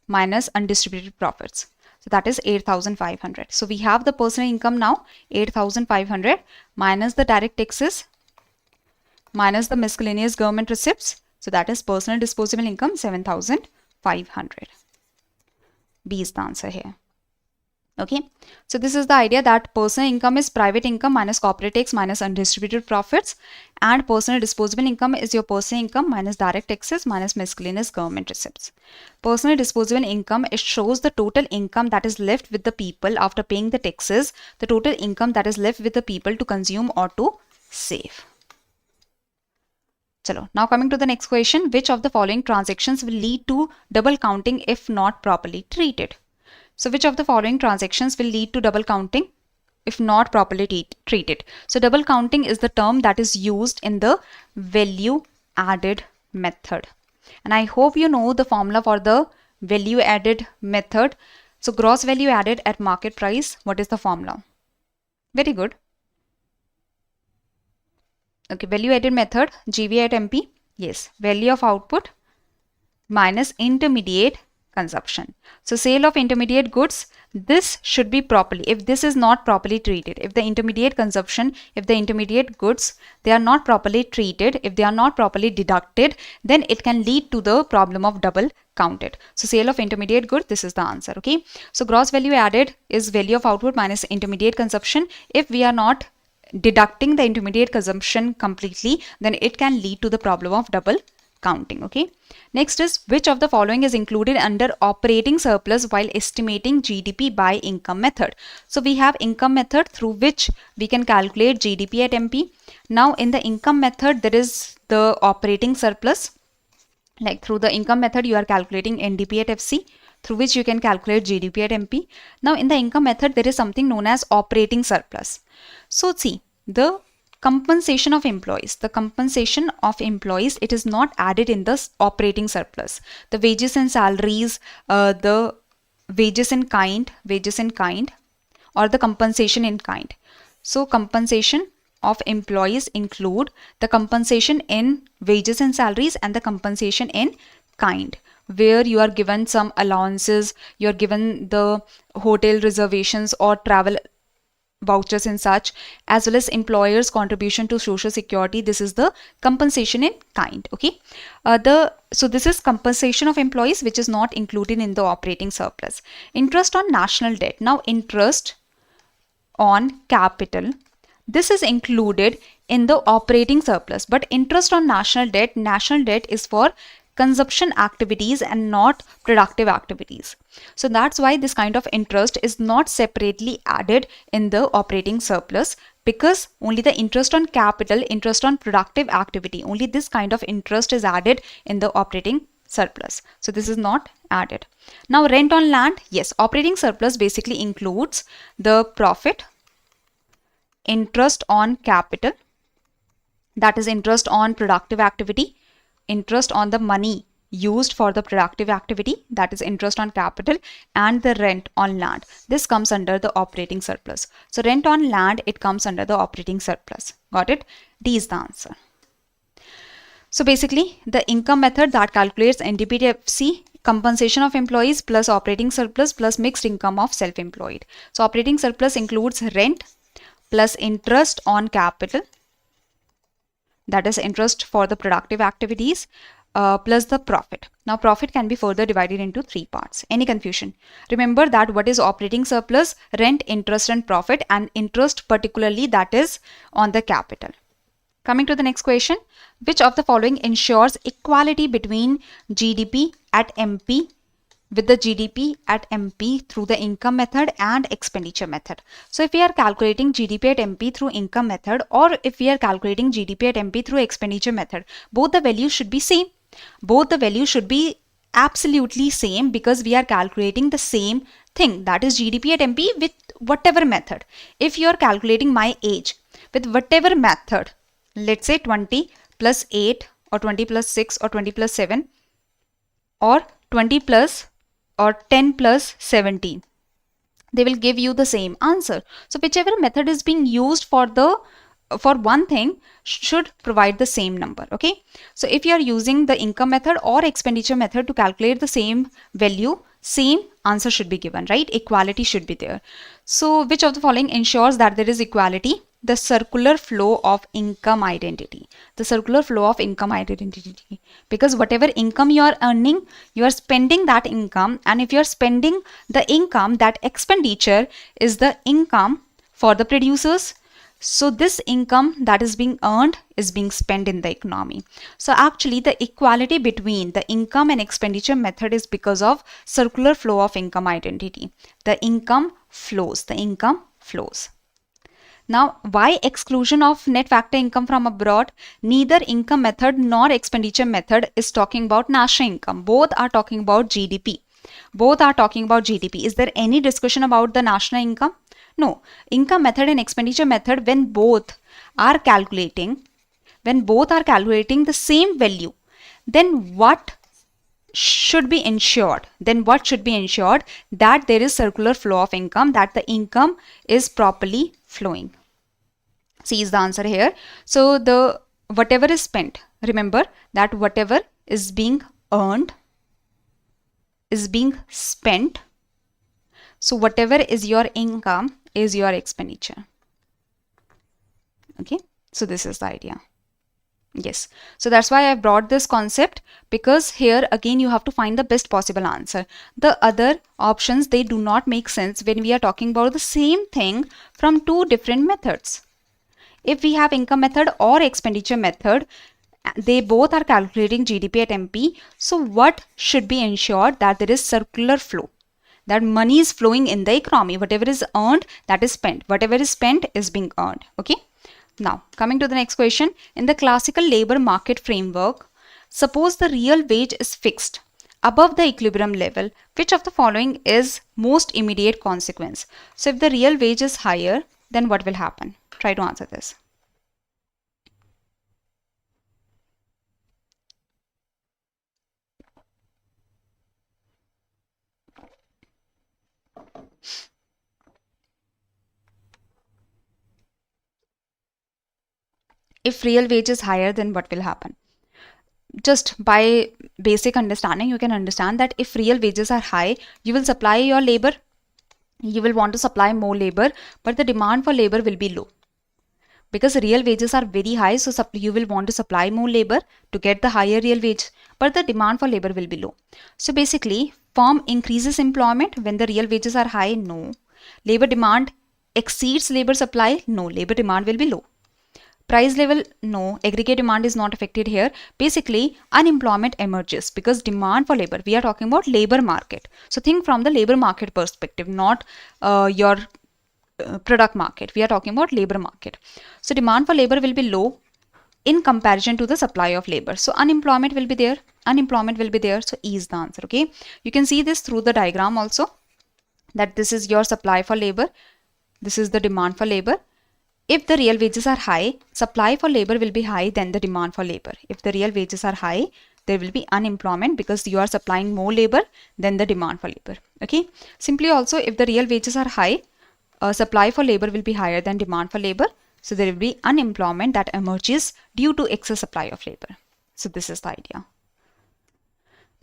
minus undistributed profits. So that is 8,500. So we have the personal income now, 8,500 minus the direct taxes minus the miscellaneous government receipts. So that is personal disposable income, 7,500. B is the answer here. Okay. So this is the idea that personal income is private income minus corporate tax minus undistributed profits, and personal disposable income is your personal income minus direct taxes minus miscellaneous government receipts. Personal disposable income, it shows the total income that is left with the people after paying the taxes, the total income that is left with the people to consume or to save. Chalo, now coming to the next question, which of the following transactions will lead to double counting if not properly treated? So which of the following transactions will lead to double counting if not properly treated? So double counting is the term that is used in the value added method. And I hope you know the formula for the value added method. So gross value added at market price, what is the formula? Very good. Okay, value added method, GV at MP. Yes, value of output minus intermediate consumption. So sale of intermediate goods, this should be properly, if this is not properly treated, if the intermediate consumption, if the intermediate goods, they are not properly treated, if they are not properly deducted, then it can lead to the problem of double counted. So sale of intermediate good, this is the answer. Okay. So gross value added is value of output minus intermediate consumption. If we are not deducting the intermediate consumption completely, then it can lead to the problem of double counting. Okay. Next is, which of the following is included under operating surplus while estimating GDP by income method? So we have income method through which we can calculate GDP at MP. Now in the income method, there is the operating surplus. Like through the income method, you are calculating NDP at FC, through which you can calculate GDP at MP. Now in the income method, there is something known as operating surplus. So see, the compensation of employees, it is not added in the operating surplus. The wages and salaries, the wages in kind, or the compensation in kind. So compensation of employees include the compensation in wages and salaries and the compensation in kind, where you are given some allowances, you are given the hotel reservations or travel vouchers and such, as well as employers contribution to social security. This is the compensation in kind. Okay, so this is compensation of employees which is not included in the operating surplus. Interest on national debt. Now interest on capital, this is included in the operating surplus, but interest on national debt is for consumption activities and not productive activities. So that's why this kind of interest is not separately added in the operating surplus, because only the interest on capital, interest on productive activity, only this kind of interest is added in the operating surplus. So this is not added. Now rent on land, yes, operating surplus basically includes the profit, interest on capital, that is interest on productive activity, interest on the money used for the productive activity, that is interest on capital, and the rent on land. This comes under the operating surplus. So rent on land, it comes under the operating surplus. Got it? D is the answer. So basically the income method that calculates NDPTFC, compensation of employees plus operating surplus plus mixed income of self-employed. So operating surplus includes rent plus interest on capital, that is interest for the productive activities, plus the profit. Now profit can be further divided into three parts. Any confusion? Remember that what is operating surplus? Rent, interest and profit, and interest particularly that is on the capital. Coming to the next question, which of the following ensures equality between GDP at MP with the GDP at MP through the income method and expenditure method? So if we are calculating GDP at MP through income method, or if we are calculating GDP at MP through expenditure method, both the values should be same. Both the values should be absolutely same, because we are calculating the same thing, that is GDP at MP with whatever method. If you are calculating my age with whatever method, let's say 20 plus 8 or 20 plus 6 or 20 plus 7 or 20 plus or 10 plus 17, they will give you the same answer. So whichever method is being used for one thing should provide the same number. Okay, so if you are using the income method or expenditure method to calculate the same value, same answer should be given, right? Equality should be there. So which of the following ensures that there is equality? The circular flow of income identity. The circular flow of income identity. Because whatever income you are earning, you are spending that income, and if you are spending the income, that expenditure is the income for the producers. So this income that is being earned is being spent in the economy. So actually the equality between the income and expenditure method is because of circular flow of income identity. The income flows. The income flows. Now, why exclusion of net factor income from abroad? Neither income method nor expenditure method is talking about national income. Both are talking about GDP. Both are talking about GDP. Is there any discussion about the national income? No. Income method and expenditure method, when both are calculating the same value, then what should be ensured? That there is circular flow of income, that the income is properly flowing. C is the answer here. So the whatever is spent, remember that whatever is being earned is being spent. So whatever is your income is your expenditure. Okay, so this is the idea. Yes, so that's why I brought this concept, because here again you have to find the best possible answer. The other options, they do not make sense when we are talking about the same thing from two different methods. If we have income method or expenditure method, they both are calculating GDP at MP. So what should be ensured? That there is circular flow, that money is flowing in the economy. Whatever is earned, that is spent. Whatever is spent is being earned. Okay. Now coming to the next question. In the classical labor market framework, suppose the real wage is fixed above the equilibrium level. Which of the following is most immediate consequence? So if the real wage is higher, then what will happen? Try to answer this. If real wage is higher, then what will happen? Just by basic understanding, you can understand that if real wages are high, you will supply your labor, you will want to supply more labor, but the demand for labor will be low. Because real wages are very high, so you will want to supply more labor to get the higher real wage, but the demand for labor will be low. So basically, firm increases employment when the real wages are high? No. Labor demand exceeds labor supply? No. Labor demand will be low. Price level? No. Aggregate demand is not affected here. Basically, unemployment emerges because demand for labor. We are talking about labor market. So think from the labor market perspective, not your product market. We are talking about labor market. So demand for labor will be low in comparison to the supply of labor. So unemployment will be there. Unemployment will be there. So E is the answer. Okay. You can see this through the diagram also, that this is your supply for labor. This is the demand for labor. If the real wages are high, supply for labor will be high than the demand for labor. If the real wages are high, there will be unemployment because you are supplying more labor than the demand for labor. Okay. Simply also, if the real wages are high, supply for labor will be higher than demand for labor. So there will be unemployment that emerges due to excess supply of labor. So this is the idea.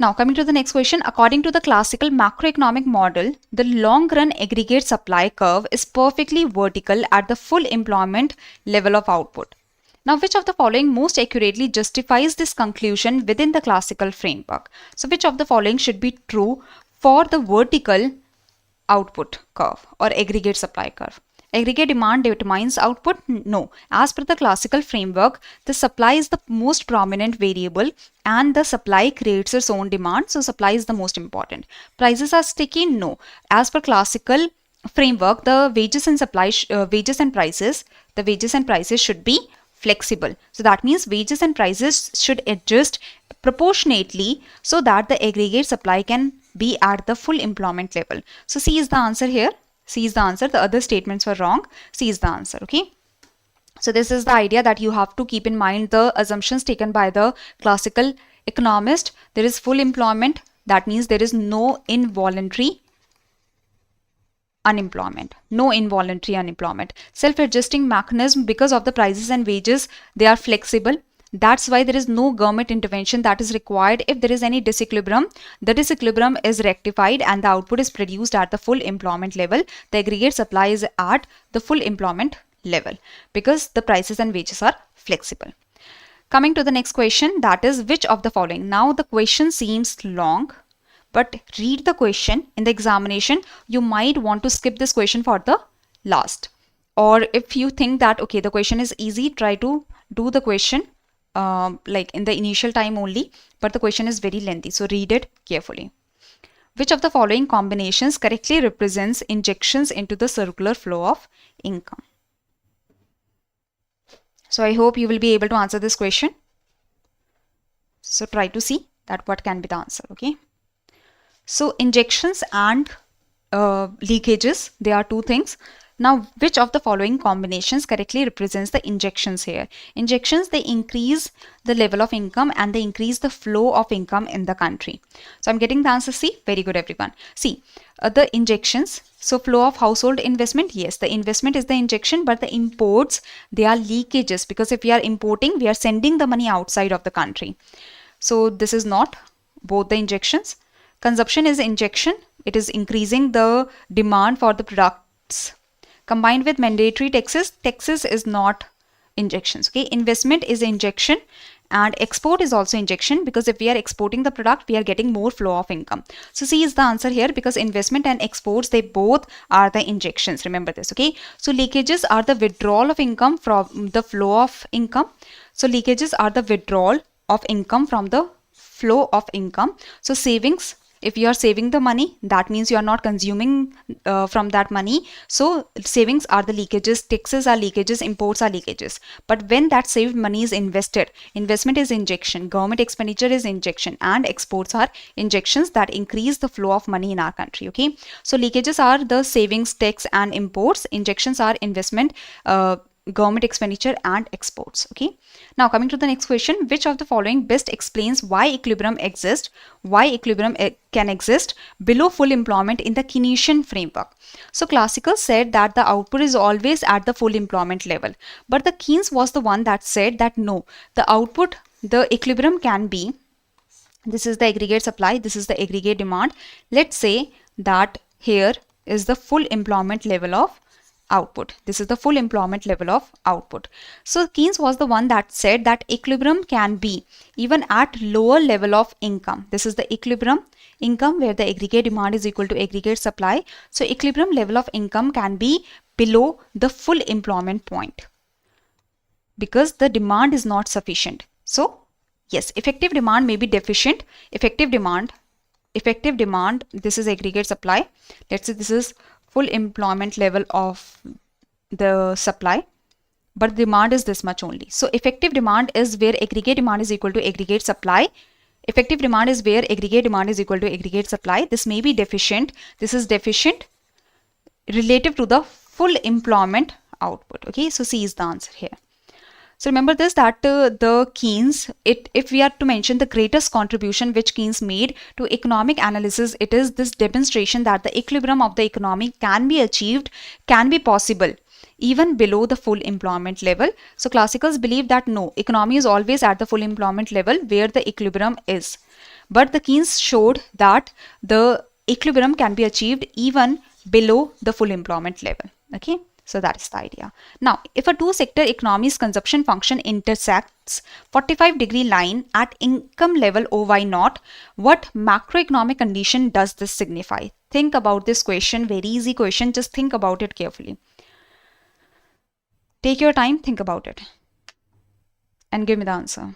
Now coming to the next question, according to the classical macroeconomic model, the long run aggregate supply curve is perfectly vertical at the full employment level of output. Now, which of the following most accurately justifies this conclusion within the classical framework? So which of the following should be true for the vertical output curve or aggregate supply curve? Aggregate demand determines output? No. As per the classical framework, the supply is the most prominent variable and the supply creates its own demand. So supply is the most important. Prices are sticky? No. As per classical framework, the wages and prices should be flexible. So that means wages and prices should adjust proportionately so that the aggregate supply can be at the full employment level. So C is the answer here. C is the answer. The other statements were wrong. C is the answer. Okay. So this is the idea that you have to keep in mind the assumptions taken by the classical economist. There is full employment. That means there is no involuntary unemployment. No involuntary unemployment. Self-adjusting mechanism, because of the prices and wages, they are flexible. That's why there is no government intervention that is required. If there is any disequilibrium, the disequilibrium is rectified and the output is produced at the full employment level. The aggregate supply is at the full employment level because the prices and wages are flexible. Coming to the next question, that is which of the following? Now the question seems long, but read the question in the examination. You might want to skip this question for the last. Or if you think that, okay, the question is easy, try to do the question like in the initial time only, but the question is very lengthy, so read it carefully. Which of the following combinations correctly represents injections into the circular flow of income? So I hope you will be able to answer this question. So try to see that what can be the answer. Okay. So injections and leakages, they are two things. Now, which of the following combinations correctly represents the injections here? Injections, they increase the level of income and they increase the flow of income in the country. So I'm getting the answer C. Very good, everyone. See, the injections, so flow of household investment, yes, the investment is the injection, but the imports, they are leakages, because if we are importing, we are sending the money outside of the country. So this is not both the injections. Consumption is injection. It is increasing the demand for the products. Combined with mandatory taxes, taxes is not injections. Okay, investment is injection and export is also injection, because if we are exporting the product, we are getting more flow of income. So C is the answer here, because investment and exports, they both are the injections. Remember this. Okay, so leakages are the withdrawal of income from the flow of income. So leakages are the withdrawal of income from the flow of income. So savings, if you are saving the money, that means you are not consuming from that money. So savings are the leakages, taxes are leakages, imports are leakages. But when that saved money is invested, investment is injection, government expenditure is injection, and exports are injections that increase the flow of money in our country. Okay, so leakages are the savings, tax and imports. Injections are investment, government expenditure and exports. Okay, now coming to the next question, which of the following best explains why equilibrium can exist below full employment in the Keynesian framework? So classical said that the output is always at the full employment level, but the Keynes was the one that said that no, the equilibrium can be, this is the aggregate supply, this is the aggregate demand. Let's say that here is the full employment level of output. This is the full employment level of output. So Keynes was the one that said that equilibrium can be even at lower level of income. This is the equilibrium income where the aggregate demand is equal to aggregate supply. So equilibrium level of income can be below the full employment point because the demand is not sufficient. So yes, effective demand may be deficient. Effective demand, this is aggregate supply. Let's say this is full employment level of the supply, but demand is this much only. So effective demand is where aggregate demand is equal to aggregate supply. Effective demand is where aggregate demand is equal to aggregate supply. This may be deficient. This is deficient relative to the full employment output. Okay, so C is the answer here. So remember this, that the Keynes, if we are to mention the greatest contribution which Keynes made to economic analysis, it is this demonstration that the equilibrium of the economy can be achieved, can be possible even below the full employment level. So classicals believe that no, economy is always at the full employment level where the equilibrium is. But the Keynes showed that the equilibrium can be achieved even below the full employment level. Okay. So that is the idea. Now, if a two-sector economy's consumption function intersects 45-degree line at income level OY naught, what macroeconomic condition does this signify? Think about this question, very easy question. Just think about it carefully. Take your time, think about it, and give me the answer.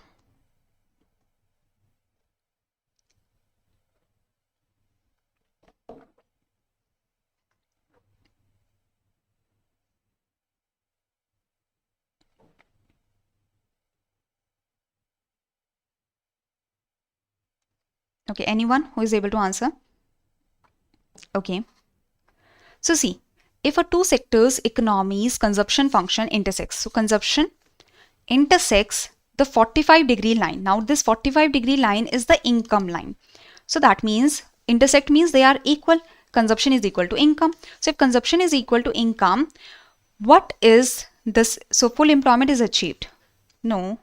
Okay, anyone who is able to answer? Okay. So see, if a two sectors economy's consumption function intersects, so consumption intersects the 45-degree line. Now this 45-degree line is the income line. So that means intersect means they are equal. Consumption is equal to income. So if consumption is equal to income, what is this? So full employment is achieved. No,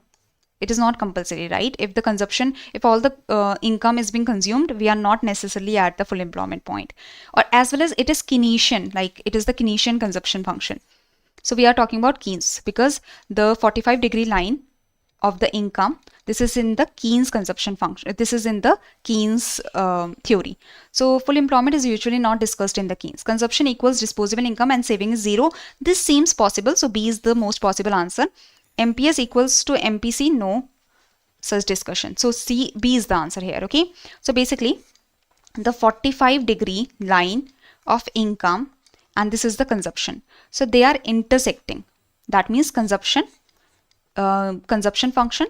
it is not compulsory, right? If the consumption, if all the income is being consumed, we are not necessarily at the full employment point. Or as well as it is Keynesian, like it is the Keynesian consumption function. So we are talking about Keynes because the 45-degree line of the income, this is in the Keynes consumption function. This is in the Keynes theory. So full employment is usually not discussed in the Keynes. Consumption equals disposable income and saving is zero. This seems possible. So B is the most possible answer. MPS equals to MPC, no such discussion. So B is the answer here. Okay. So basically the 45-degree line of income and this is the consumption. So they are intersecting. That means consumption function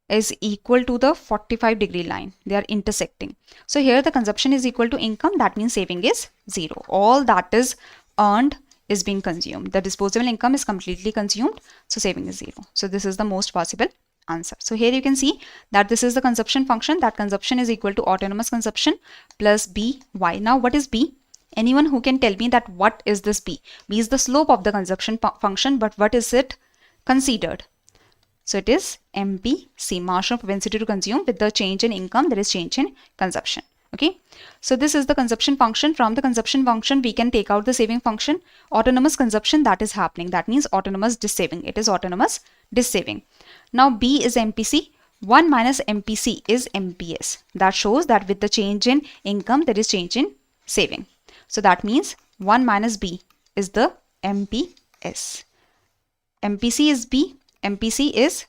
is equal to the 45-degree line. They are intersecting. So here the consumption is equal to income. That means saving is zero. All that is earned is being consumed. The disposable income is completely consumed. So saving is zero. So this is the most possible answer. So here you can see that this is the consumption function. That consumption is equal to autonomous consumption plus BY. Now what is B? Anyone who can tell me that what is this B? B is the slope of the consumption function, but what is it considered? So it is MPC, marginal propensity to consume. With the change in income, there is change in consumption. Okay. So this is the consumption function. From the consumption function, we can take out the saving function. Autonomous consumption, that is happening. That means autonomous dissaving. It is autonomous dissaving. Now B is MPC. 1 minus MPC is MPS. That shows that with the change in income, there is change in saving. So that means 1 minus B is the MPS. MPC is B. MPC is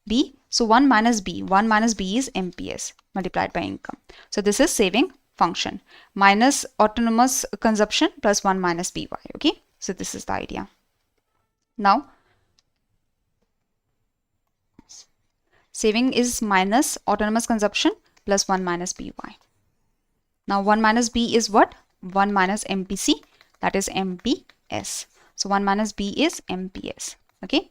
B. So 1 minus B is MPS multiplied by income. So this is saving function minus autonomous consumption plus 1 minus BY. Okay. So this is the idea. Now saving is minus autonomous consumption plus 1 minus BY. Now 1 minus B is what? 1 minus MPC, that is MPS. So 1 minus B is MPS. Okay.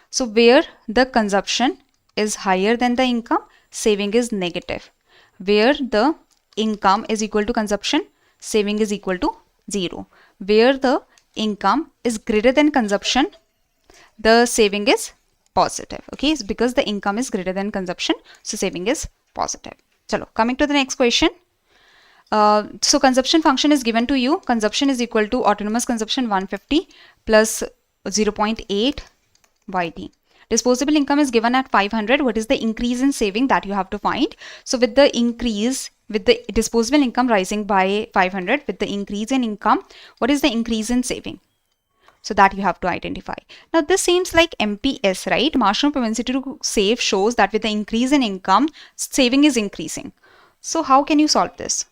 So where the consumption is higher than the income, saving is negative. Where the income is equal to consumption, saving is equal to 0. Where the income is greater than consumption, the saving is positive. Okay, so because the income is greater than consumption, so saving is positive. Chalo, coming to the next question. So consumption function is given to you. Consumption is equal to autonomous consumption 150 plus 0.8 YT. Disposable income is given at 500. What is the increase in saving that you have to find? So with the increase, with the disposable income rising by 500, with the increase in income, what is the increase in saving? So that you have to identify. Now this seems like MPS, right? Marginal propensity to save shows that with the increase in income, saving is increasing. So how can you solve this?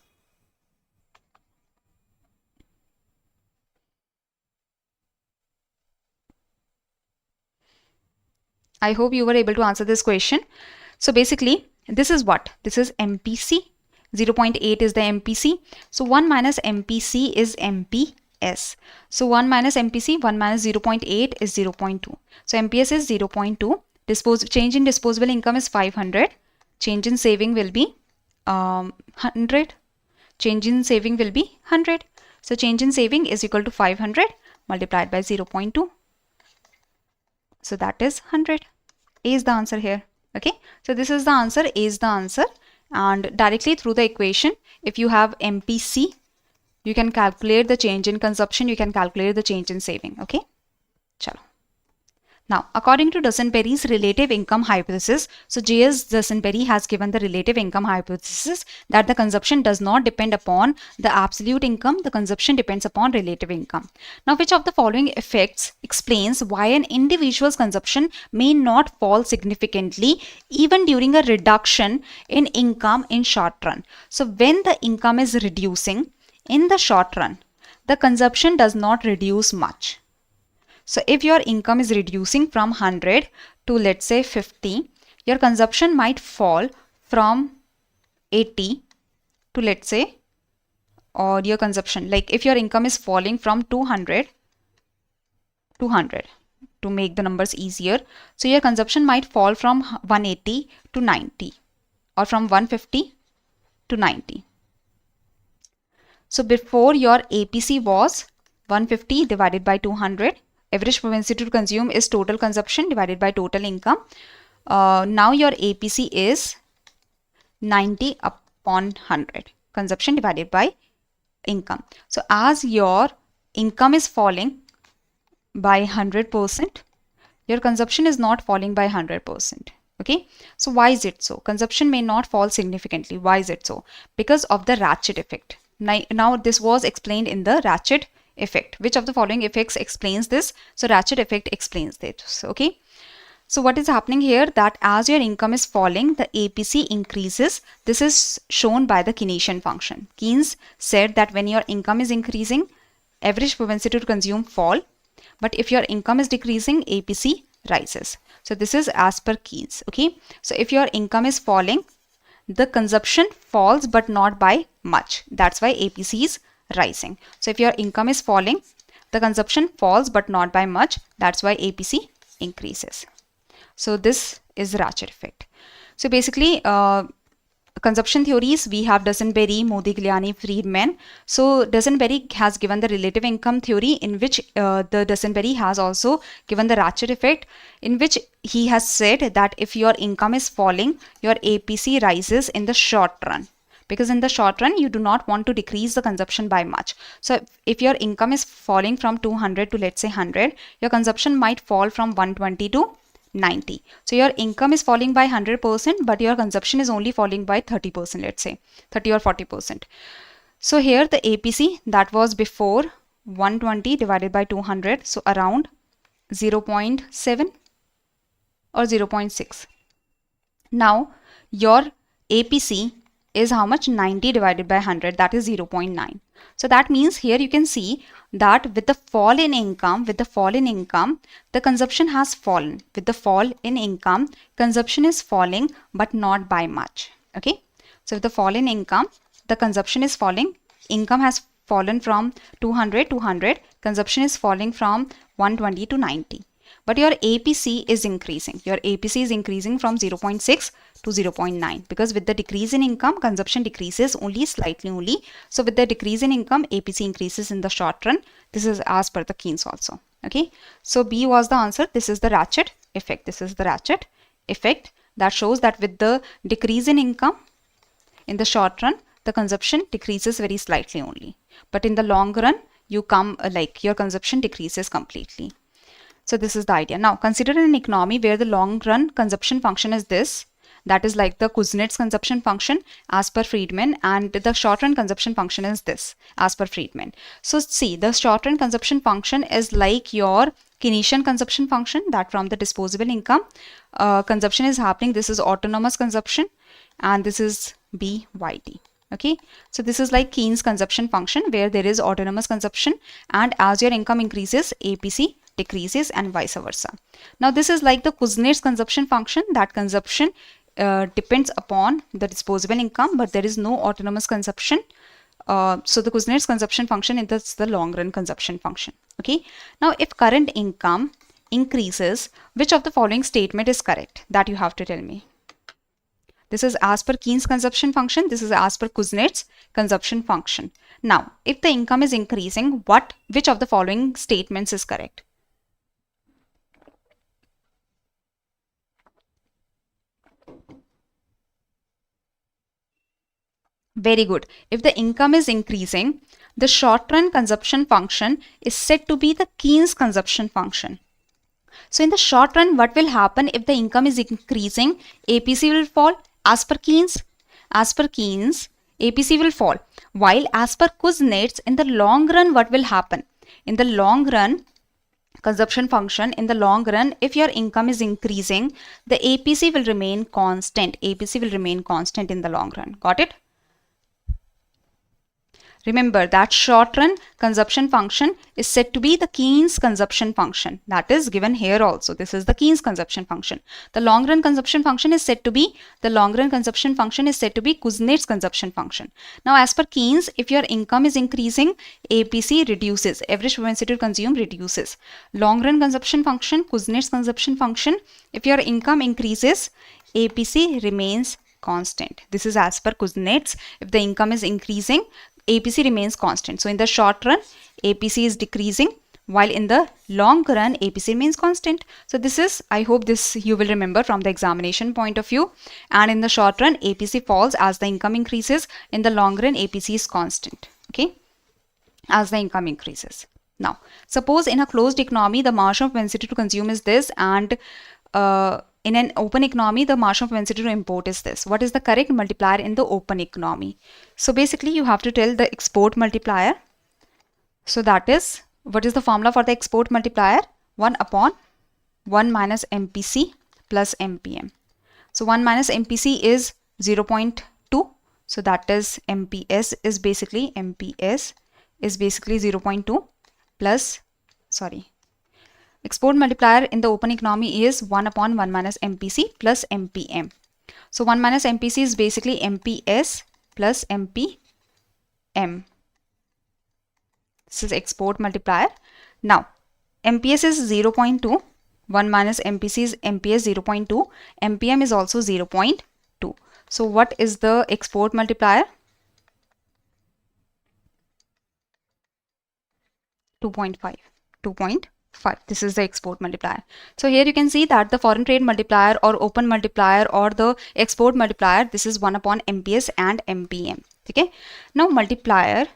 I hope you were able to answer this question. So basically, this is what? This is MPC. 0.8 is the MPC. So 1 minus MPC is MPS. So 1 minus MPC, 1 minus 0.8 is 0.2. So MPS is 0.2. Change in disposable income is 500. Change in saving will be 100. Change in saving will be 100. So change in saving is equal to 500 multiplied by 0.2. So that is 100. A is the answer here. Okay. So this is the answer. A is the answer. And directly through the equation, if you have MPC, you can calculate the change in consumption. You can calculate the change in saving. Okay. Chalo. Now, according to Dusenberry's relative income hypothesis, so J.S. Dusenberry has given the relative income hypothesis that the consumption does not depend upon the absolute income, the consumption depends upon relative income. Now, which of the following effects explains why an individual's consumption may not fall significantly even during a reduction in income in short run? So, when the income is reducing in the short run, the consumption does not reduce much. So if your income is reducing from 100 to let's say 50, your consumption might fall from 80 to let's say, or your consumption, like if your income is falling from 200 to make the numbers easier. So your consumption might fall from 180 to 90 or from 150 to 90. So before your APC was 150 divided by 200. Average propensity to consume is total consumption divided by total income. Now your APC is 90 upon 100. Consumption divided by income. So as your income is falling by 100%, your consumption is not falling by 100%. Okay. So why is it so? Consumption may not fall significantly. Why is it so? Because of the ratchet effect. Now this was explained in the ratchet effect. Which of the following effects explains this? So ratchet effect explains this. Okay. So what is happening here, that as your income is falling, the APC increases. This is shown by the Keynesian function. Keynes said that when your income is increasing, average propensity to consume fall. But if your income is decreasing, APC rises. So this is as per Keynes. Okay. So if your income is falling, the consumption falls but not by much. That's why APC is rising. So if your income is falling, the consumption falls but not by much. That's why APC increases. So this is ratchet effect. So basically, consumption theories, we have Dusenberry, Modigliani, Friedman. So Dusenberry has given the relative income theory, in which the Dusenberry has also given the ratchet effect, in which he has said that if your income is falling, your APC rises in the short run. Because in the short run, you do not want to decrease the consumption by much. So if your income is falling from 200 to let's say 100, your consumption might fall from 120 to 90. So your income is falling by 100%, but your consumption is only falling by 30%, let's say 30 or 40%. So here the APC that was before 120 divided by 200, so around 0.7 or 0.6. Now your APC is how much? 90 divided by 100, that is 0.9. So that means here you can see that with the fall in income, the consumption has fallen. With the fall in income, consumption is falling, but not by much. Okay. So with the fall in income, the consumption is falling. Income has fallen from 200 to 100. consumption is falling from 120 to 90. But your APC is increasing. Your APC is increasing from 0.6 to 0.9 because with the decrease in income, consumption decreases only slightly only. So with the decrease in income, APC increases in the short run. This is as per the Keynes also. Okay. So B was the answer. This is the ratchet effect. This is the ratchet effect that shows that with the decrease in income in the short run, the consumption decreases very slightly only. But in the long run, you come like your consumption decreases completely. So this is the idea. Now consider an economy where the long run consumption function is this. That is like the Kuznets consumption function as per Friedman, and the short run consumption function is this as per Friedman. So see, the short run consumption function is like your Keynesian consumption function, that from the disposable income consumption is happening. This is autonomous consumption and this is BYD. Okay, so this is like Keynes consumption function where there is autonomous consumption, and as your income increases, APC decreases and vice versa. Now this is like the Kuznets consumption function, that consumption depends upon the disposable income, but there is no autonomous consumption. So the Kuznets consumption function is the long run consumption function. Okay, now if current income increases, which of the following statement is correct? That you have to tell me. This is as per Keynes consumption function. This is as per Kuznets consumption function. Now, if the income is increasing, which of the following statements is correct? Very good. If the income is increasing, the short-run consumption function is said to be the Keynes consumption function. So in the short run, what will happen if the income is increasing? APC will fall. As per Keynes, APC will fall. While as per Kuznets, in the long run, what will happen? In the long run, consumption function, in the long run, if your income is increasing, the APC will remain constant. APC will remain constant in the long run. Got it? Remember that short run consumption function is said to be the Keynes consumption function. That is given here also. This is the Keynes consumption function. The long run consumption function is said to be Kuznets consumption function. Now as per Keynes, if your income is increasing, APC reduces. Average propensity to consume reduces. Long run consumption function, Kuznets consumption function. If your income increases, APC remains constant. This is as per Kuznets. If the income is increasing, APC remains constant. So in the short run, APC is decreasing, while in the long run, APC remains constant. So this is, I hope this you will remember from the examination point of view. And in the short run, APC falls as the income increases. In the long run, APC is constant. Okay, as the income increases. Now, suppose in a closed economy, the marginal propensity to consume is this, and in an open economy, the marginal propensity to import is this. What is the correct multiplier in the open economy? So basically, you have to tell the export multiplier. So that is, what is the formula for the export multiplier? 1 upon 1 minus MPC plus MPM. So 1 minus MPC is 0.2. So that is MPS is basically 0.2 plus, export multiplier in the open economy is 1 upon 1 minus MPC plus MPM. So 1 minus MPC is basically MPS plus MPM. This is export multiplier. Now, MPS is 0.2. 1 minus MPC is MPS 0.2. MPM is also 0.2. So what is the export multiplier? 2.5. 2.5. This is the export multiplier. So here you can see that the foreign trade multiplier or open multiplier or the export multiplier, this is 1 upon MPS and MPM. Okay. Now multiplier,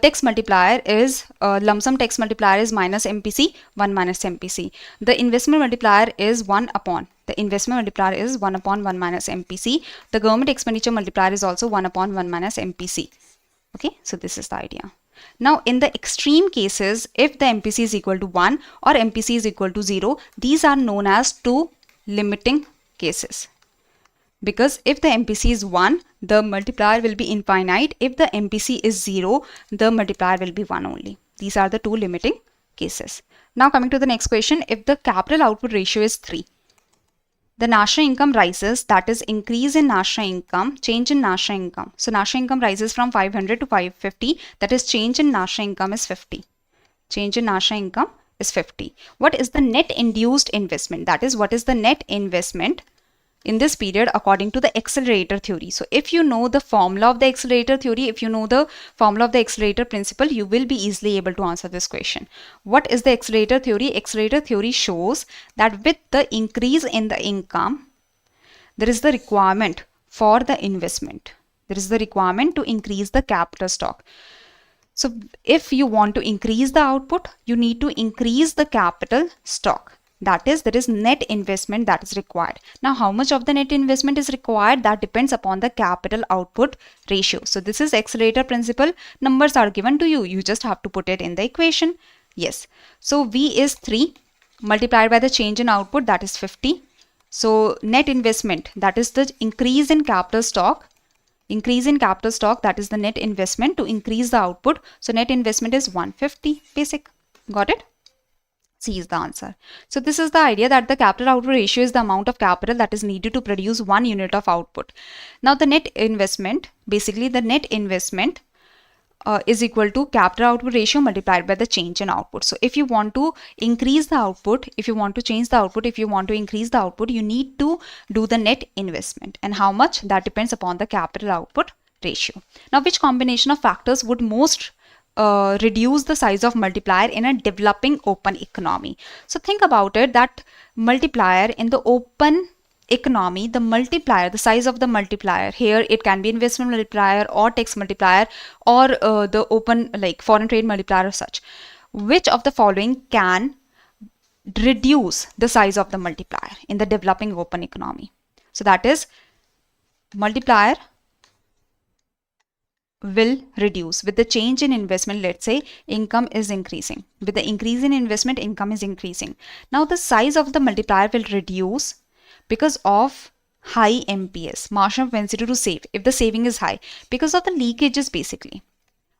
text multiplier is lump sum text multiplier is minus MPC, 1 minus MPC. The investment multiplier is 1 upon. The investment multiplier is 1 upon 1 minus MPC. The government expenditure multiplier is also 1 upon 1 minus MPC. Okay. So this is the idea. Now, in the extreme cases, if the MPC is equal to 1 or MPC is equal to 0, these are known as two limiting cases. Because if the MPC is 1, the multiplier will be infinite. If the MPC is 0, the multiplier will be 1 only. These are the two limiting cases. Now, coming to the next question, if the capital output ratio is 3, the national income rises, that is increase in national income, change in national income. So national income rises from 500 to 550, that is change in national income is 50. change in national income is 50. What is the net induced investment? That is, what is the net investment in this period according to the accelerator theory? So if you know the formula of the accelerator theory, if you know the formula of the accelerator principle, you will be easily able to answer this question. What is the accelerator theory? Accelerator theory shows that with the increase in the income, there is the requirement for the investment. There is the requirement to increase the capital stock. So if you want to increase the output, you need to increase the capital stock. That is, there is net investment that is required. Now, how much of the net investment is required? That depends upon the capital output ratio. So this is accelerator principle. Numbers are given to you. You just have to put it in the equation. Yes. So V is 3 multiplied by the change in output, that is 50. So net investment, that is the increase in capital stock. Increase in capital stock, that is the net investment to increase the output. So net investment is 150 basic. Got it? C is the answer. So this is the idea that the capital output ratio is the amount of capital that is needed to produce 1 unit of output. Now the net investment, basically the net investment is equal to capital output ratio multiplied by the change in output. So if you want to increase the output, if you want to change the output, if you want to increase the output, you need to do the net investment. And how much? That depends upon the capital output ratio. Now, which combination of factors would most reduce the size of multiplier in a developing open economy? So think about it, that multiplier in the open economy, the multiplier, the size of the multiplier, here it can be investment multiplier or tax multiplier or the open like foreign trade multiplier or such. Which of the following can reduce the size of the multiplier in the developing open economy? So that is, multiplier will reduce with the change in investment. Let's say income is increasing. With the increase in investment, income is increasing. Now the size of the multiplier will reduce because of high MPS, marginal propensity to save, if the saving is high, because of the leakages basically.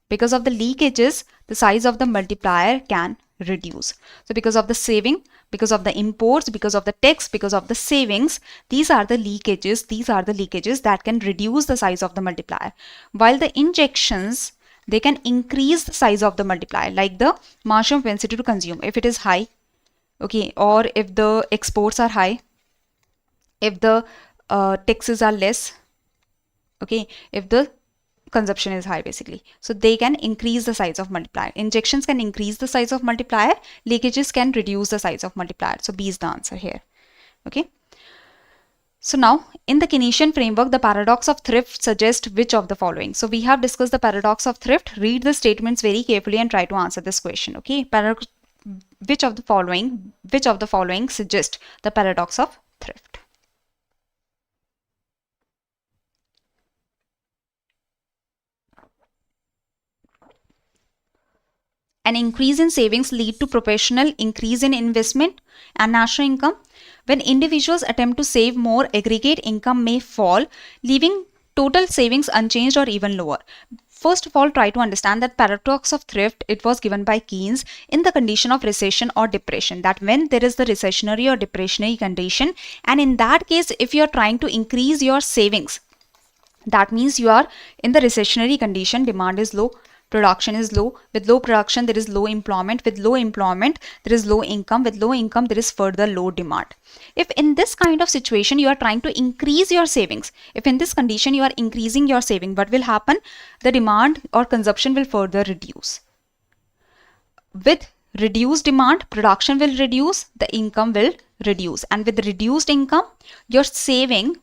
Because of the leakages, the size of the multiplier can reduce. So because of the saving, because of the imports, because of the tax, because of the savings, these are the leakages that can reduce the size of the multiplier. While the injections, they can increase the size of the multiplier, like the marginal propensity to consume, if it is high, okay, or if the exports are high, if the taxes are less, okay, if the consumption is high basically. So they can increase the size of multiplier. Injections can increase the size of multiplier. Leakages can reduce the size of multiplier. So B is the answer here. Okay. So now in the Keynesian framework, the paradox of thrift suggests which of the following? So we have discussed the paradox of thrift. Read the statements very carefully and try to answer this question. Okay. Which of the following suggest the paradox of thrift? An increase in savings lead to proportional increase in investment and national income. When individuals attempt to save more, aggregate income may fall, leaving total savings unchanged or even lower. First of all, try to understand that paradox of thrift, it was given by Keynes in the condition of recession or depression, that when there is the recessionary or depressionary condition, and in that case, if you are trying to increase your savings, that means you are in the recessionary condition, demand is low, production is low. With low production, there is low employment. With low employment, there is low income. With low income, there is further low demand. If in this kind of situation, you are trying to increase your savings, if in this condition you are increasing your saving, what will happen? The demand or consumption will further reduce. With reduced demand, production will reduce, the income will reduce, and with reduced income, your saving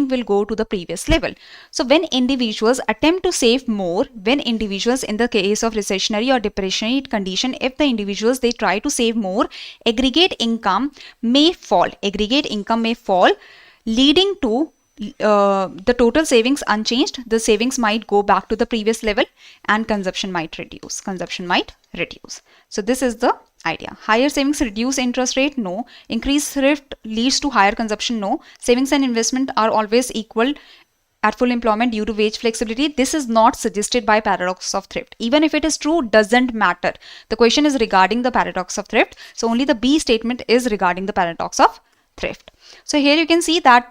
will go to the previous level. So when individuals attempt to save more, when individuals in the case of recessionary or depressionary condition, if the individuals they try to save more, aggregate income may fall, leading to the total savings unchanged. The savings might go back to the previous level and consumption might reduce. So this is the idea. Higher savings reduce interest rate? No. Increased thrift leads to higher consumption? No. Savings and investment are always equal at full employment due to wage flexibility. This is not suggested by paradox of thrift. Even if it is true, doesn't matter. The question is regarding the paradox of thrift. So only the B statement is regarding the paradox of thrift. So here you can see that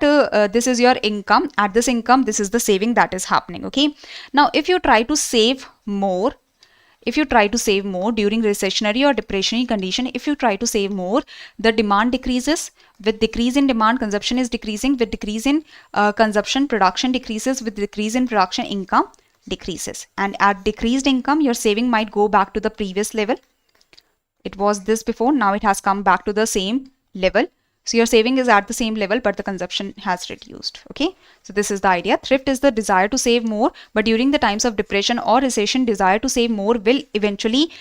this is your income. At this income, this is the saving that is happening. Okay. Now, if you try to save more, if you try to save more during recessionary or depressionary condition, if you try to save more, the demand decreases. With decrease in demand, consumption is decreasing. With decrease in consumption, production decreases. With decrease in production, income decreases. And at decreased income, your saving might go back to the previous level. It was this before, now it has come back to the same level. So your saving is at the same level, but the consumption has reduced. Okay, so this is the idea. Thrift is the desire to save more, but during the times of depression or recession, desire to save more will eventually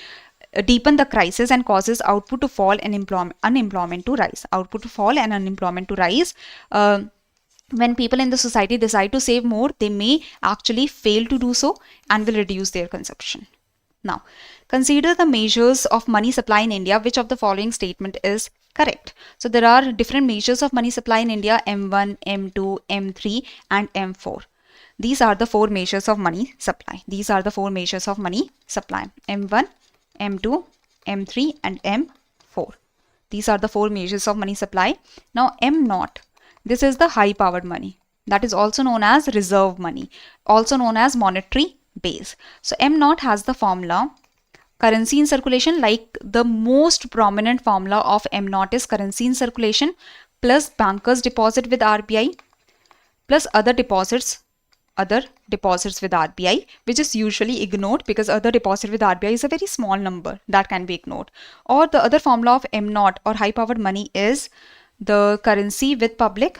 deepen the crisis and causes output to fall and unemployment to rise. Output to fall and unemployment to rise. When people in the society decide to save more, they may actually fail to do so and will reduce their consumption. Now, consider the measures of money supply in India. Which of the following statement is correct? So there are different measures of money supply in India: M1, M2, M3 and M4. These are the four measures of money supply. These are the four measures of money supply: M1, M2, M3 and M4. These are the four measures of money supply. Now M0, this is the high powered money. That is also known as reserve money, also known as monetary base. So M0 has the formula currency in circulation. Like the most prominent formula of M0 is currency in circulation plus bankers deposit with RBI plus other deposits with RBI, which is usually ignored because other deposit with RBI is a very small number that can be ignored. Or the other formula of M0 or high powered money is the currency with public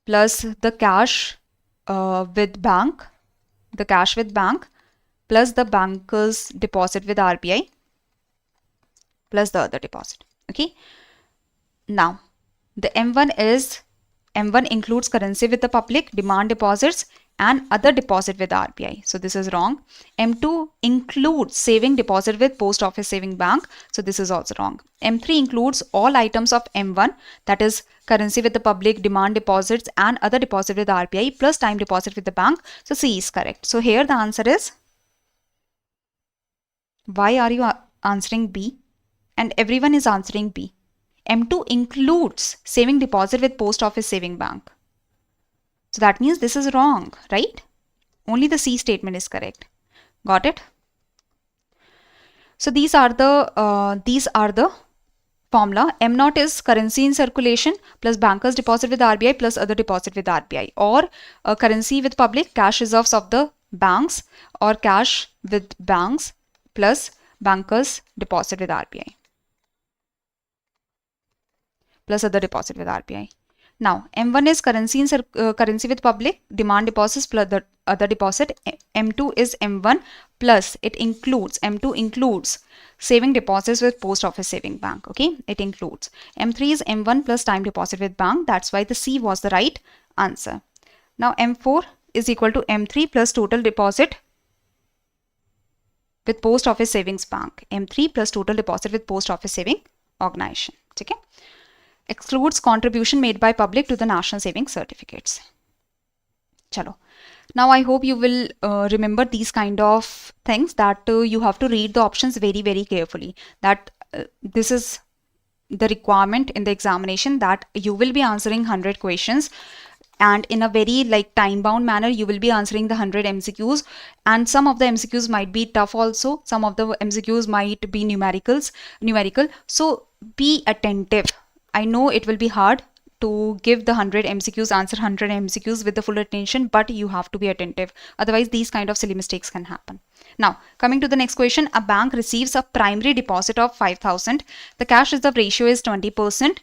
plus the cash with bank, plus the bankers deposit with RBI plus the other deposit. Okay. Now the M1 includes currency with the public, demand deposits and other deposit with RBI. So this is wrong. M2 includes saving deposit with post office saving bank. So this is also wrong. M3 includes all items of M1, that is currency with the public, demand deposits and other deposit with RBI plus time deposit with the bank. So C is correct. So here the answer is, why are you answering B? And everyone is answering B. M2 includes saving deposit with post office saving bank. So that means this is wrong, right? Only the C statement is correct. Got it? So these are the formula. M0 is currency in circulation plus bankers deposit with RBI plus other deposit with RBI, or currency with public, cash reserves of the banks, or cash with banks plus bankers deposit with RBI plus other deposit with RBI. Now M1 is currency with public, demand deposits plus the other deposit. M2 is M1 plus M2 includes saving deposits with post office saving bank. Okay, it includes. M3 is M1 plus time deposit with bank. That's why the C was the right answer. Now M4 is equal to M3 plus total deposit with post office savings bank. M3 plus total deposit with post office saving organization. Okay. Excludes contribution made by public to the national savings certificates. Chalo. Now I hope you will remember these kind of things, that you have to read the options very, very carefully. That this is the requirement in the examination, that you will be answering 100 questions and in a very time bound manner you will be answering the 100 MCQs, and some of the MCQs might be tough also, some of the MCQs might be numerical. So be attentive. I know it will be hard to give the 100 MCQs, answer 100 MCQs with the full attention, but you have to be attentive. Otherwise, these kind of silly mistakes can happen. Now, coming to the next question, a bank receives a primary deposit of 5,000. The cash reserve ratio is 20%.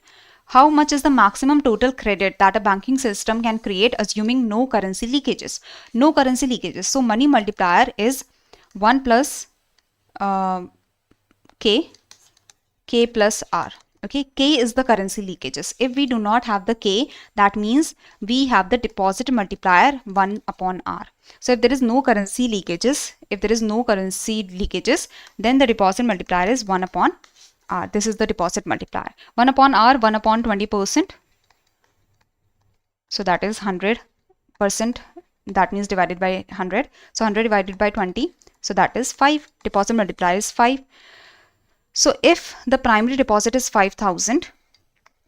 How much is the maximum total credit that a banking system can create assuming no currency leakages? No currency leakages. So, money multiplier is 1 plus K plus R. Okay, K is the currency leakages. If we do not have the K, that means we have the deposit multiplier 1 upon R. So if there is no currency leakages, then the deposit multiplier is 1 upon R. This is the deposit multiplier. 1 upon R, 1 upon 20%. So that is 100%. That means divided by 100. So 100 divided by 20. So that is 5. Deposit multiplier is 5. So if the primary deposit is 5,000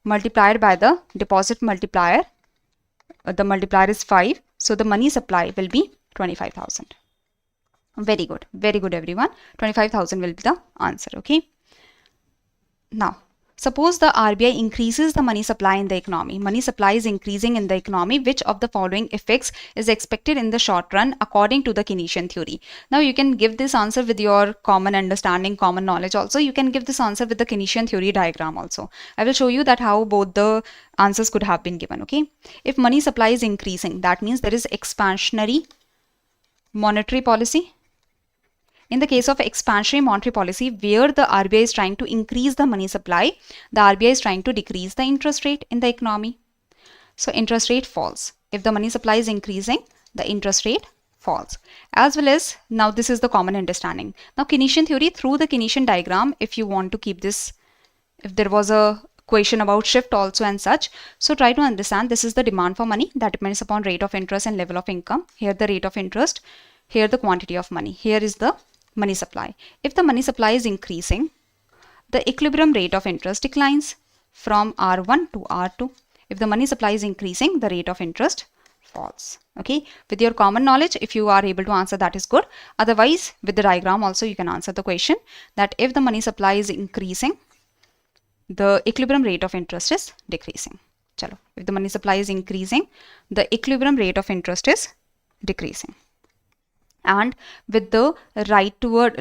multiplied by the deposit multiplier, the multiplier is 5. So the money supply will be 25,000. Very good everyone. 25,000 will be the answer. Okay. Now, suppose the RBI increases the money supply in the economy. Money supply is increasing in the economy. Which of the following effects is expected in the short run according to the Keynesian theory? Now, you can give this answer with your common understanding, common knowledge also. You can give this answer with the Keynesian theory diagram also. I will show you that how both the answers could have been given. Okay. If money supply is increasing, that means there is expansionary monetary policy. In the case of expansionary monetary policy, where the RBI is trying to increase the money supply, the RBI is trying to decrease the interest rate in the economy. So interest rate falls. If the money supply is increasing, the interest rate falls. As well as, now this is the common understanding. Now Keynesian theory, through the Keynesian diagram, if you want to keep this, if there was a question about shift also and such, so try to understand this is the demand for money that depends upon rate of interest and level of income. Here the rate of interest, here the quantity of money, here is the money supply. If the money supply is increasing, the equilibrium rate of interest declines from R1 to R2. If the money supply is increasing, the rate of interest falls. Okay, with your common knowledge, if you are able to answer, that is good. Otherwise, with the diagram also you can answer the question that if the money supply is increasing, the equilibrium rate of interest is decreasing. Chalo. If the money supply is increasing, the equilibrium rate of interest is decreasing. And with the rightward,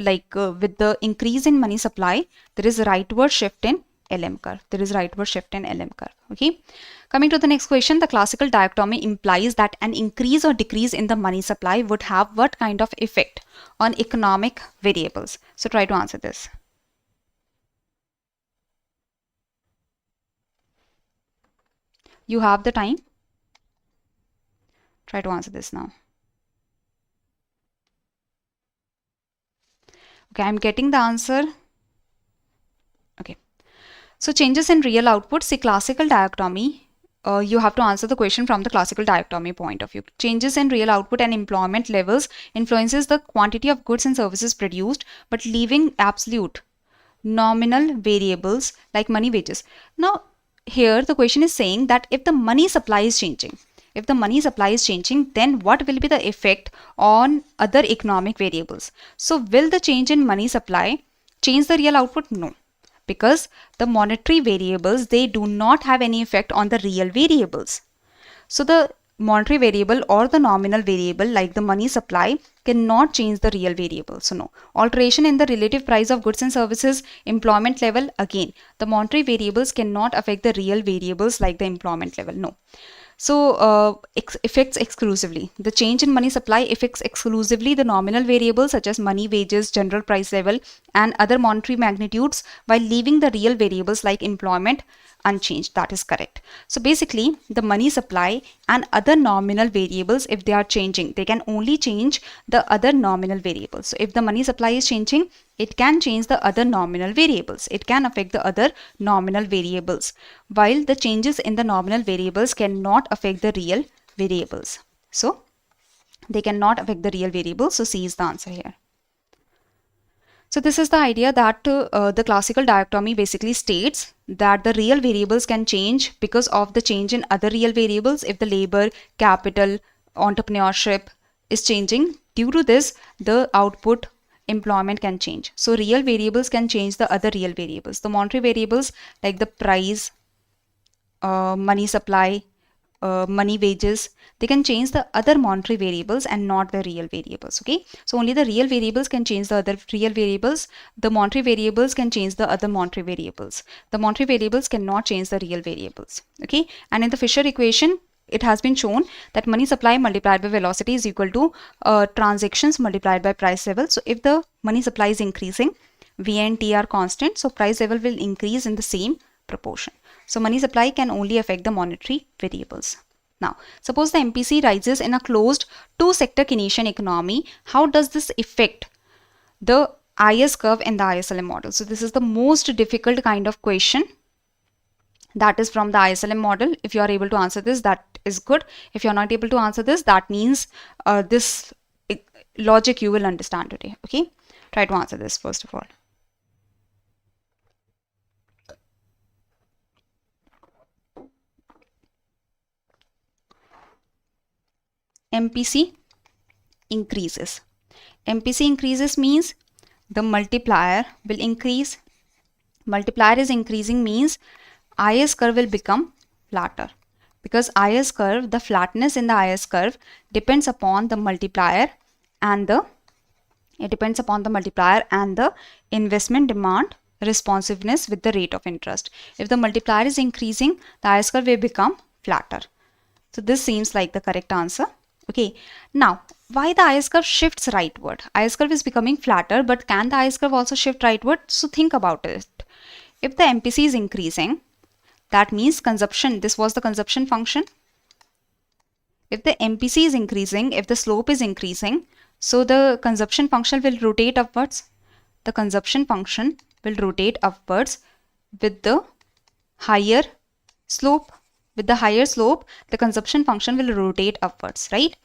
with the increase in money supply, there is a rightward shift in LM curve. There is rightward shift in LM curve. Okay. Coming to the next question, the classical dichotomy implies that an increase or decrease in the money supply would have what kind of effect on economic variables? So try to answer this. You have the time. Try to answer this now. Okay, I'm getting the answer. Okay. So changes in real output, see classical dichotomy. You have to answer the question from the classical dichotomy point of view. Changes in real output and employment levels influences the quantity of goods and services produced, but leaving absolute nominal variables like money, wages. Now, here the question is saying that if the money supply is changing, then what will be the effect on other economic variables? So will the change in money supply change the real output? No, because the monetary variables, they do not have any effect on the real variables. So the monetary variable or the nominal variable like the money supply cannot change the real variable. So no. Alteration in the relative price of goods and services, employment level, again the monetary variables cannot affect the real variables like the employment level. No. So affects exclusively. The change in money supply affects exclusively the nominal variables such as money, wages, general price level and other monetary magnitudes, while leaving the real variables like employment unchanged. That is correct. So basically the money supply and other nominal variables, if they are changing, they can only change the other nominal variables. So if the money supply is changing, it can change the other nominal variables. It can affect the other nominal variables, while the changes in the nominal variables cannot affect the real variables. So they cannot affect the real variables. So C is the answer here. So this is the idea that the classical dichotomy basically states that the real variables can change because of the change in other real variables. If the labor, capital, entrepreneurship is changing, due to this, the output, employment can change. So real variables can change the other real variables. The monetary variables like the price, money supply, money, wages, they can change the other monetary variables and not the real variables. Okay, so only the real variables can change the other real variables. The monetary variables can change the other monetary variables. The monetary variables cannot change the real variables. Okay, and in the Fisher equation, it has been shown that money supply multiplied by velocity is equal to transactions multiplied by price level. So if the money supply is increasing, V and T are constant, so price level will increase in the same proportion. So money supply can only affect the monetary variables. Now, suppose the MPC rises in a closed two-sector Keynesian economy. How does this affect the IS curve in the ISLM model? So this is the most difficult kind of question. That is from the ISLM model. If you are able to answer this, that is good. If you are not able to answer this, that means this logic you will understand today. Okay, try to answer this first of all. MPC increases. MPC increases means the multiplier will increase. Multiplier is increasing means IS curve will become flatter, because IS curve, the flatness in the IS curve depends upon the multiplier and the investment demand responsiveness with the rate of interest. If the multiplier is increasing, the IS curve will become flatter. So this seems like the correct answer. Okay, now why the IS curve shifts rightward? IS curve is becoming flatter, but can the IS curve also shift rightward? So think about it. If the MPC is increasing, that means consumption, this was the consumption function. If the MPC is increasing, if the slope is increasing, so the consumption function will rotate upwards. The consumption function will rotate upwards with the higher slope. With the higher slope, the consumption function will rotate upwards, right?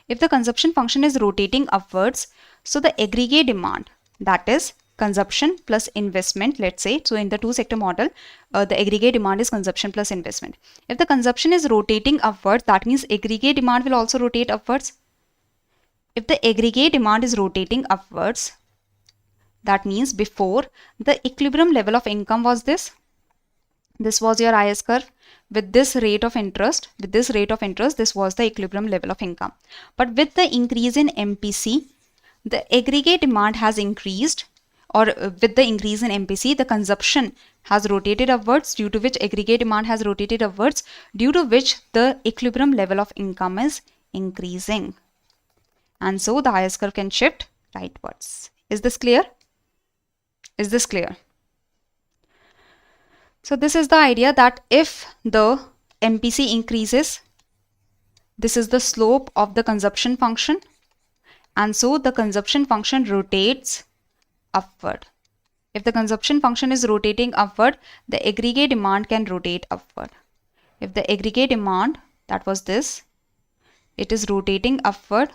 If the consumption function is rotating upwards, so the aggregate demand, that is consumption plus investment, let's say, so in the two-sector model, the aggregate demand is consumption plus investment. If the consumption is rotating upwards, that means aggregate demand will also rotate upwards. If the aggregate demand is rotating upwards, that means before the equilibrium level of income was this. This was your IS curve. With this rate of interest, this was the equilibrium level of income. But with the increase in MPC, the aggregate demand has increased, or with the increase in MPC, the consumption has rotated upwards, due to which aggregate demand has rotated upwards, due to which the equilibrium level of income is increasing. And so the IS curve can shift rightwards. Is this clear? Is this clear? So this is the idea that if the MPC increases, this is the slope of the consumption function, and so the consumption function rotates upward. If the consumption function is rotating upward, the aggregate demand can rotate upward. If the aggregate demand, that was this, it is rotating upward,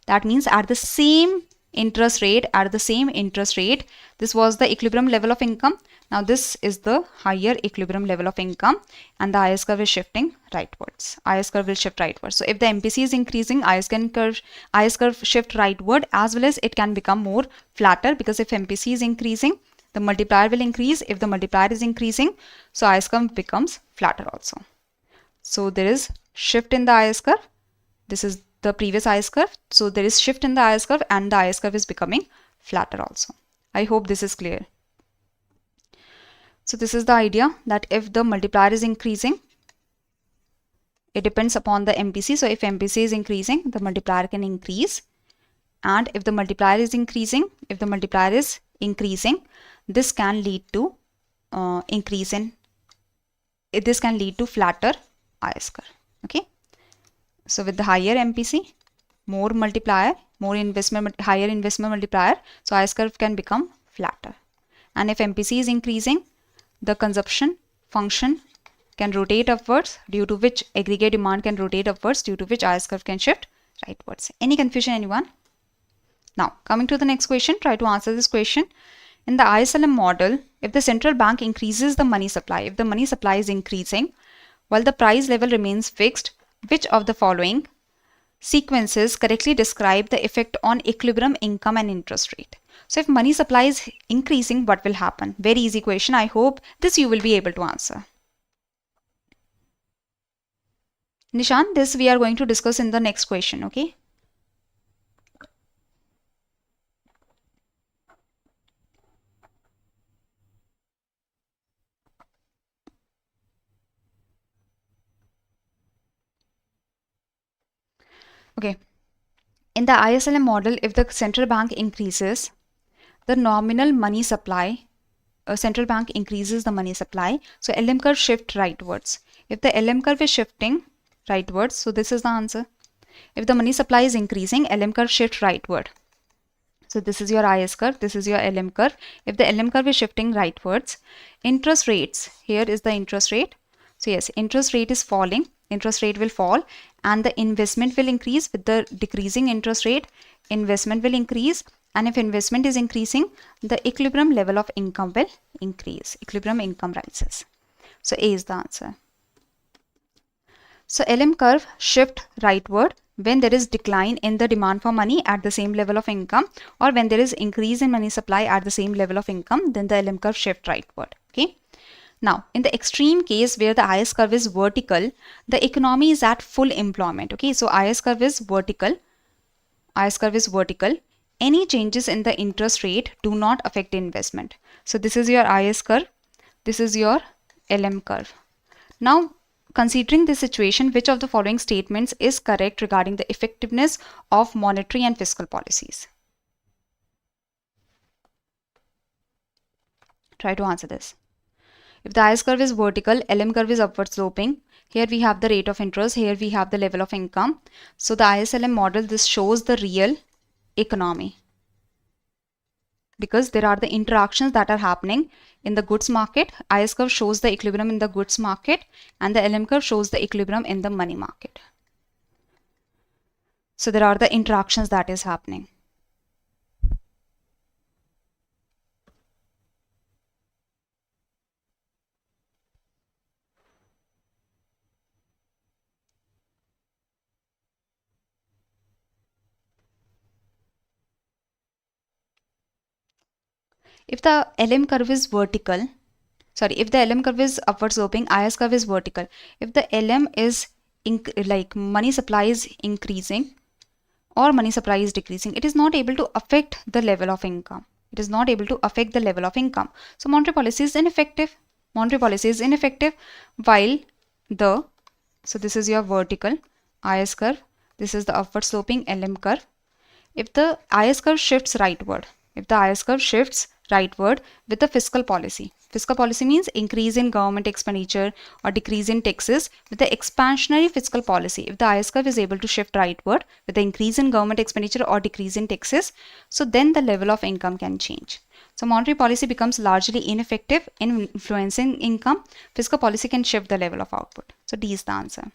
that means at the same interest rate, this was the equilibrium level of income. Now this is the higher equilibrium level of income, and the IS curve is shifting rightwards. IS curve will shift rightwards. So if the MPC is increasing, IS curve shift rightward, as well as it can become more flatter, because if MPC is increasing, the multiplier will increase. If the multiplier is increasing, so IS curve becomes flatter also. So there is shift in the IS curve. This is the previous IS curve. So there is shift in the IS curve, and the IS curve is becoming flatter also. I hope this is clear. So this is the idea that if the multiplier is increasing, it depends upon the MPC. So if MPC is increasing, the multiplier can increase. And if the multiplier is increasing, this can lead to flatter IS curve. Okay. So with the higher MPC, more multiplier, higher investment multiplier, so IS curve can become flatter. And if MPC is increasing, the consumption function can rotate upwards, due to which aggregate demand can rotate upwards, due to which IS curve can shift rightwards. Any confusion, anyone? Now coming to the next question, try to answer this question. In the ISLM model, if the central bank increases the money supply, if the money supply is increasing while the price level remains fixed, which of the following sequences correctly describe the effect on equilibrium income and interest rate? So if money supply is increasing, what will happen? Very easy question. I hope this you will be able to answer. Nishan, this we are going to discuss in the next question, okay? Okay. In the ISLM model, if the central bank increases the nominal money supply, central bank increases the money supply, so LM curve shift rightwards. If the LM curve is shifting rightwards, so this is the answer. If the money supply is increasing, LM curve shift rightward. So this is your IS curve, this is your LM curve. If the LM curve is shifting rightwards, interest rates, here is the interest rate. So yes, interest rate is falling, interest rate will fall, and the investment will increase. With the decreasing interest rate, investment will increase, and if investment is increasing, the equilibrium level of income will increase. Equilibrium income rises. So A is the answer. So LM curve shift rightward, when there is decline in the demand for money at the same level of income, or when there is increase in money supply at the same level of income, then the LM curve shift rightward. Okay. Now, in the extreme case where the IS curve is vertical, the economy is at full employment. Okay, so IS curve is vertical. IS curve is vertical. Any changes in the interest rate do not affect investment. So this is your IS curve. This is your LM curve. Now, considering this situation, which of the following statements is correct regarding the effectiveness of monetary and fiscal policies? Try to answer this. If the IS curve is vertical, LM curve is upward sloping. Here we have the rate of interest. Here we have the level of income. So the ISLM model, this shows the real economy, because there are the interactions that are happening in the goods market. IS curve shows the equilibrium in the goods market, and the LM curve shows the equilibrium in the money market. So there are the interactions that is happening. If the LM curve is vertical, if the LM curve is upward sloping, IS curve is vertical. If the LM is like money supply is increasing or money supply is decreasing, it is not able to affect the level of income. It is not able to affect the level of income. So monetary policy is ineffective. Monetary policy is ineffective while so this is your vertical IS curve. This is the upward sloping LM curve. If the IS curve shifts rightward, with the fiscal policy means increase in government expenditure or decrease in taxes. With the expansionary fiscal policy, if the IS curve is able to shift rightward with the increase in government expenditure or decrease in taxes, so then the level of income can change. So monetary policy becomes largely ineffective in influencing income. Fiscal policy can shift the level of output. So D is the answer.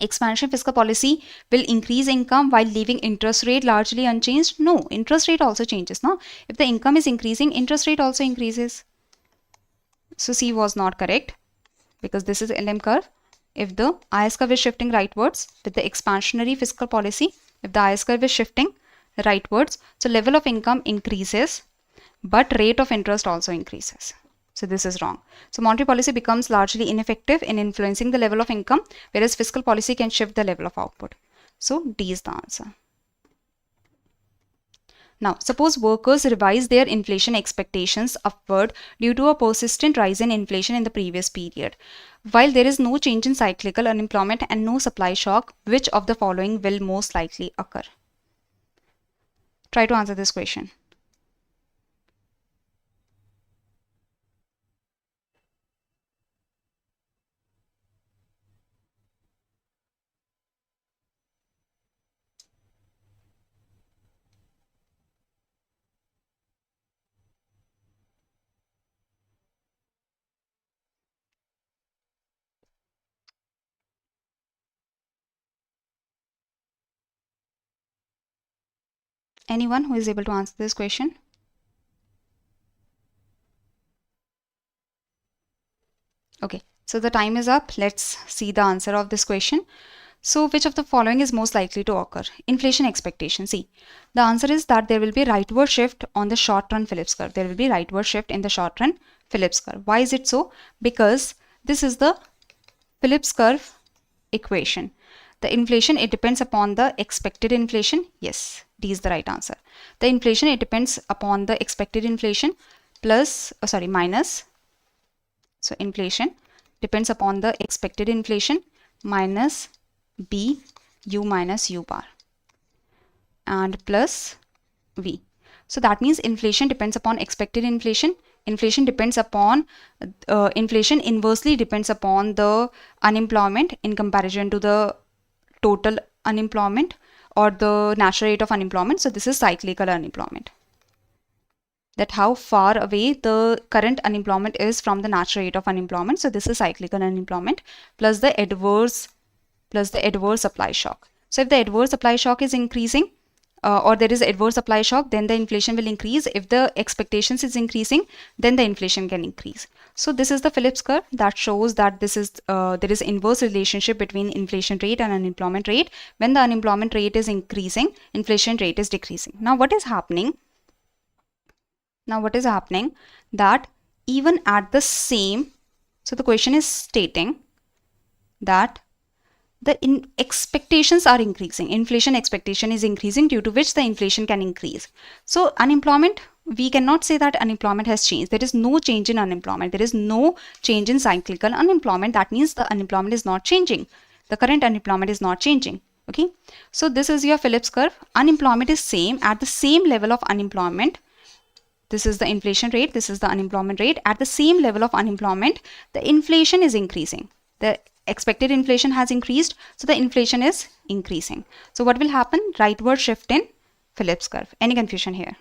Expansion fiscal policy will increase income while leaving interest rate largely unchanged. No, interest rate also changes. No, if the income is increasing, interest rate also increases. So C was not correct, because this is LM curve. If the IS curve is shifting rightwards with the expansionary fiscal policy, if the IS curve is shifting rightwards, so level of income increases, but rate of interest also increases. So this is wrong. So monetary policy becomes largely ineffective in influencing the level of income, whereas fiscal policy can shift the level of output. So D is the answer. Now, suppose workers revise their inflation expectations upward due to a persistent rise in inflation in the previous period. While there is no change in cyclical unemployment and no supply shock, which of the following will most likely occur? Try to answer this question. Anyone who is able to answer this question? Okay, so the time is up. Let's see the answer of this question. So which of the following is most likely to occur? Inflation expectation. See, the answer is that there will be rightward shift on the short run Phillips curve. There will be rightward shift in the short run Phillips curve. Why is it so? Because this is the Phillips curve equation. The inflation, it depends upon the expected inflation. Yes, D is the right answer. The inflation, it depends upon the expected inflation minus. So inflation depends upon the expected inflation minus B U minus U bar and plus V. So that means inflation depends upon expected inflation. Inflation depends upon inflation inversely depends upon the unemployment in comparison to the total unemployment or the natural rate of unemployment. So this is cyclical unemployment. That how far away the current unemployment is from the natural rate of unemployment. So this is cyclical unemployment plus the adverse supply shock. So if the adverse supply shock is increasing, or there is adverse supply shock, then the inflation will increase. If the expectations is increasing, then the inflation can increase. So this is the Phillips curve that shows that this is there is inverse relationship between inflation rate and unemployment rate. When the unemployment rate is increasing, inflation rate is decreasing. Now what is happening? That even at the same, so the question is stating that the expectations are increasing. Inflation expectation is increasing, due to which the inflation can increase. So unemployment, we cannot say that unemployment has changed. There is no change in unemployment. There is no change in cyclical unemployment. That means the unemployment is not changing. The current unemployment is not changing. Okay. So this is your Phillips curve. Unemployment is same. At the same level of unemployment, this is the inflation rate, this is the unemployment rate. At the same level of unemployment, the inflation is increasing. The expected inflation has increased, so the inflation is increasing. So what will happen? Rightward shift in Phillips curve. Any confusion here?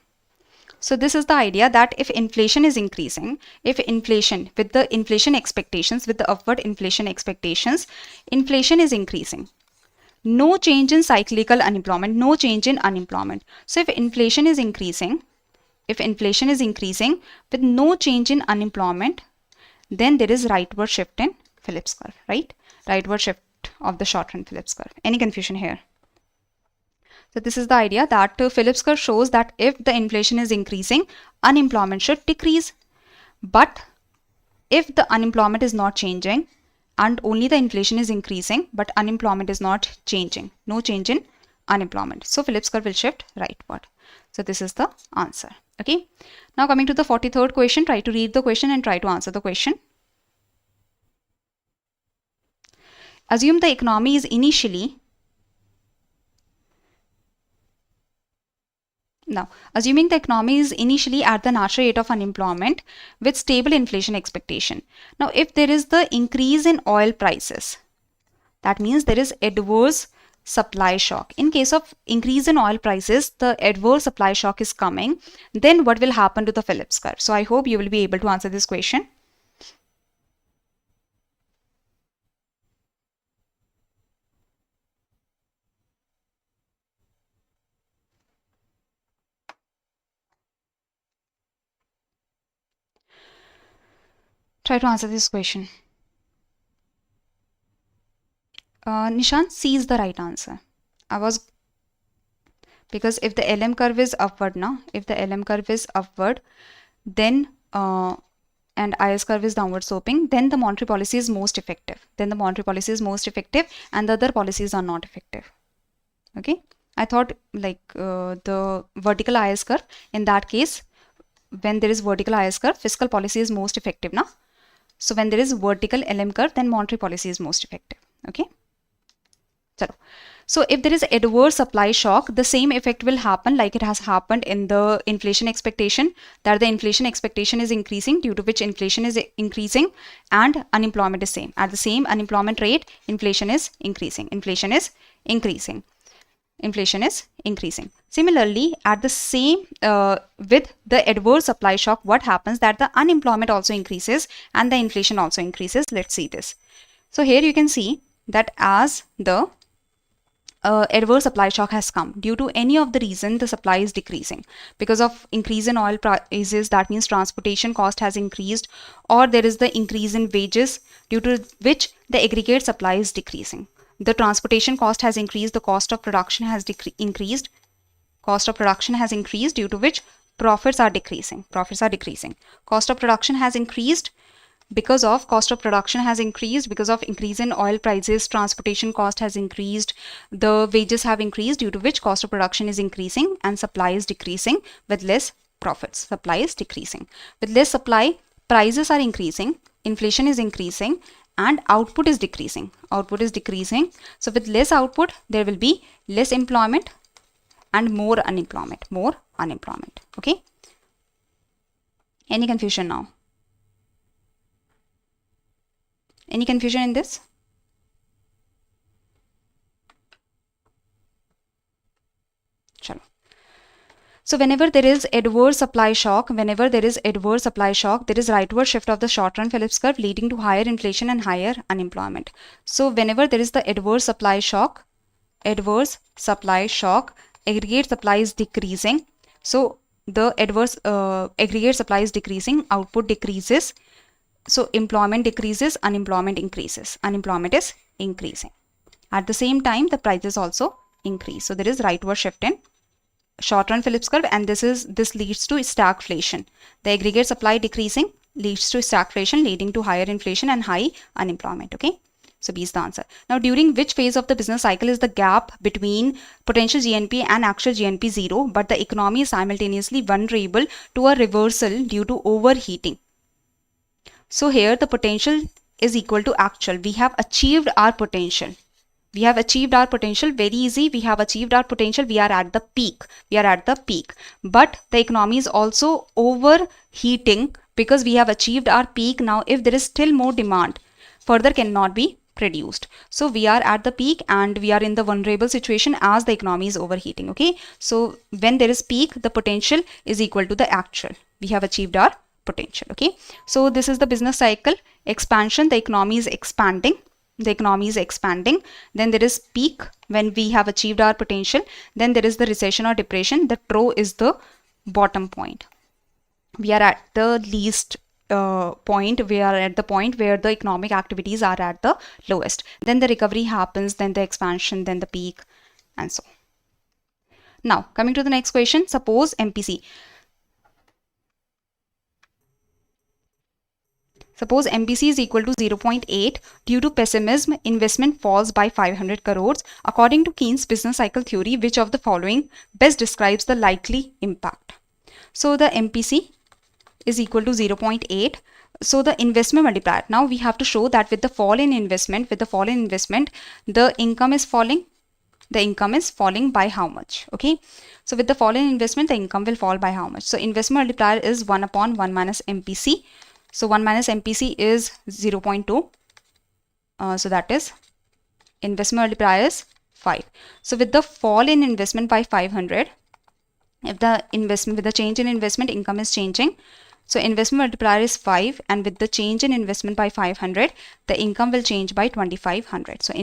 So this is the idea that if inflation is increasing, if inflation with the inflation expectations, with the upward inflation expectations, inflation is increasing. No change in cyclical unemployment, no change in unemployment. So if inflation is increasing with no change in unemployment, then there is rightward shift in Phillips curve, right? Rightward shift of the short run Phillips curve. Any confusion here? So this is the idea that Phillips curve shows that if the inflation is increasing, unemployment should decrease. But if the unemployment is not changing and only the inflation is increasing, but unemployment is not changing, no change in unemployment, so Phillips curve will shift rightward. So this is the answer. Okay. Now coming to the 43rd question, try to read the question and try to answer the question. Assume the economy is initially, assuming the economy is initially at the natural rate of unemployment with stable inflation expectation. Now, if there is the increase in oil prices, that means there is adverse supply shock. In case of increase in oil prices, the adverse supply shock is coming. Then what will happen to the Phillips curve? So I hope you will be able to answer this question. Try to answer this question. Nishan, C is the right answer. Because if the LM curve is upward now, if the LM curve is upward, then and IS curve is downward sloping, then the monetary policy is most effective. And the other policies are not effective. Okay. I thought like the vertical IS curve, in that case, when there is vertical IS curve, fiscal policy is most effective now. So when there is vertical LM curve, then monetary policy is most effective. Okay. So if there is adverse supply shock, the same effect will happen like it has happened in the inflation expectation, that the inflation expectation is increasing, due to which inflation is increasing and unemployment is same. At the same unemployment rate, inflation is increasing. Similarly, at the same with the adverse supply shock, what happens? That the unemployment also increases and the inflation also increases. Let's see this. So here you can see that as the adverse supply shock has come, due to any of the reason the supply is decreasing because of increase in oil prices, that means transportation cost has increased, or there is the increase in wages, due to which the aggregate supply is decreasing. The transportation cost has increased, the cost of production has increased, due to which profits are decreasing. Cost of production has increased because of because of increase in oil prices, transportation cost has increased, the wages have increased, due to which cost of production is increasing and supply is decreasing with less profits. Supply is decreasing. With less supply, prices are increasing, inflation is increasing, and output is decreasing. So with less output, there will be less employment and more unemployment. Okay. Any confusion now? Any confusion in this? Chalo. So whenever there is adverse supply shock, there is rightward shift of the short run Phillips curve, leading to higher inflation and higher unemployment. So whenever there is the adverse supply shock, aggregate supply is decreasing. So the adverse aggregate supply is decreasing, output decreases. So employment decreases, unemployment increases. Unemployment is increasing. At the same time, the prices also increase. So there is rightward shift in short-run Phillips curve, and this leads to stagflation. The aggregate supply decreasing leads to stagflation, leading to higher inflation and high unemployment. Okay, so B is the answer. Now, during which phase of the business cycle is the gap between potential GNP and actual GNP zero, but the economy is simultaneously vulnerable to a reversal due to overheating? So here the potential is equal to actual. We have achieved our potential. We have achieved our potential. Very easy. We have achieved our potential. We are at the peak. We are at the peak. But the economy is also overheating because we have achieved our peak. Now, if there is still more demand, further cannot be produced. So we are at the peak and we are in the vulnerable situation as the economy is overheating. Okay. So when there is peak, the potential is equal to the actual. We have achieved our potential. Okay. So this is the business cycle. Expansion. The economy is expanding. The economy is expanding. Then there is peak when we have achieved our potential. Then there is the recession or depression. The trough is the bottom point. We are at the least point. We are at the point where the economic activities are at the lowest. Then the recovery happens, then the expansion, then the peak, and so on. Now, coming to the next question, suppose MPC. Suppose MPC is equal to 0.8. Due to pessimism, investment falls by 500 crores. According to Keynes' business cycle theory, which of the following best describes the likely impact? So the MPC is equal to 0.8. So the investment multiplier. Now we have to show that with the fall in investment, the income is falling. The income is falling by how much? Okay. So with the fall in investment, the income will fall by how much? So investment multiplier is 1 upon 1 minus MPC. So 1 minus MPC is 0.2. So that is investment multiplier is 5. So with the fall in investment by 500, if the investment, with the change in investment, income is changing. So investment multiplier is 5, and with the change in investment by 500, the income will change by 2500. So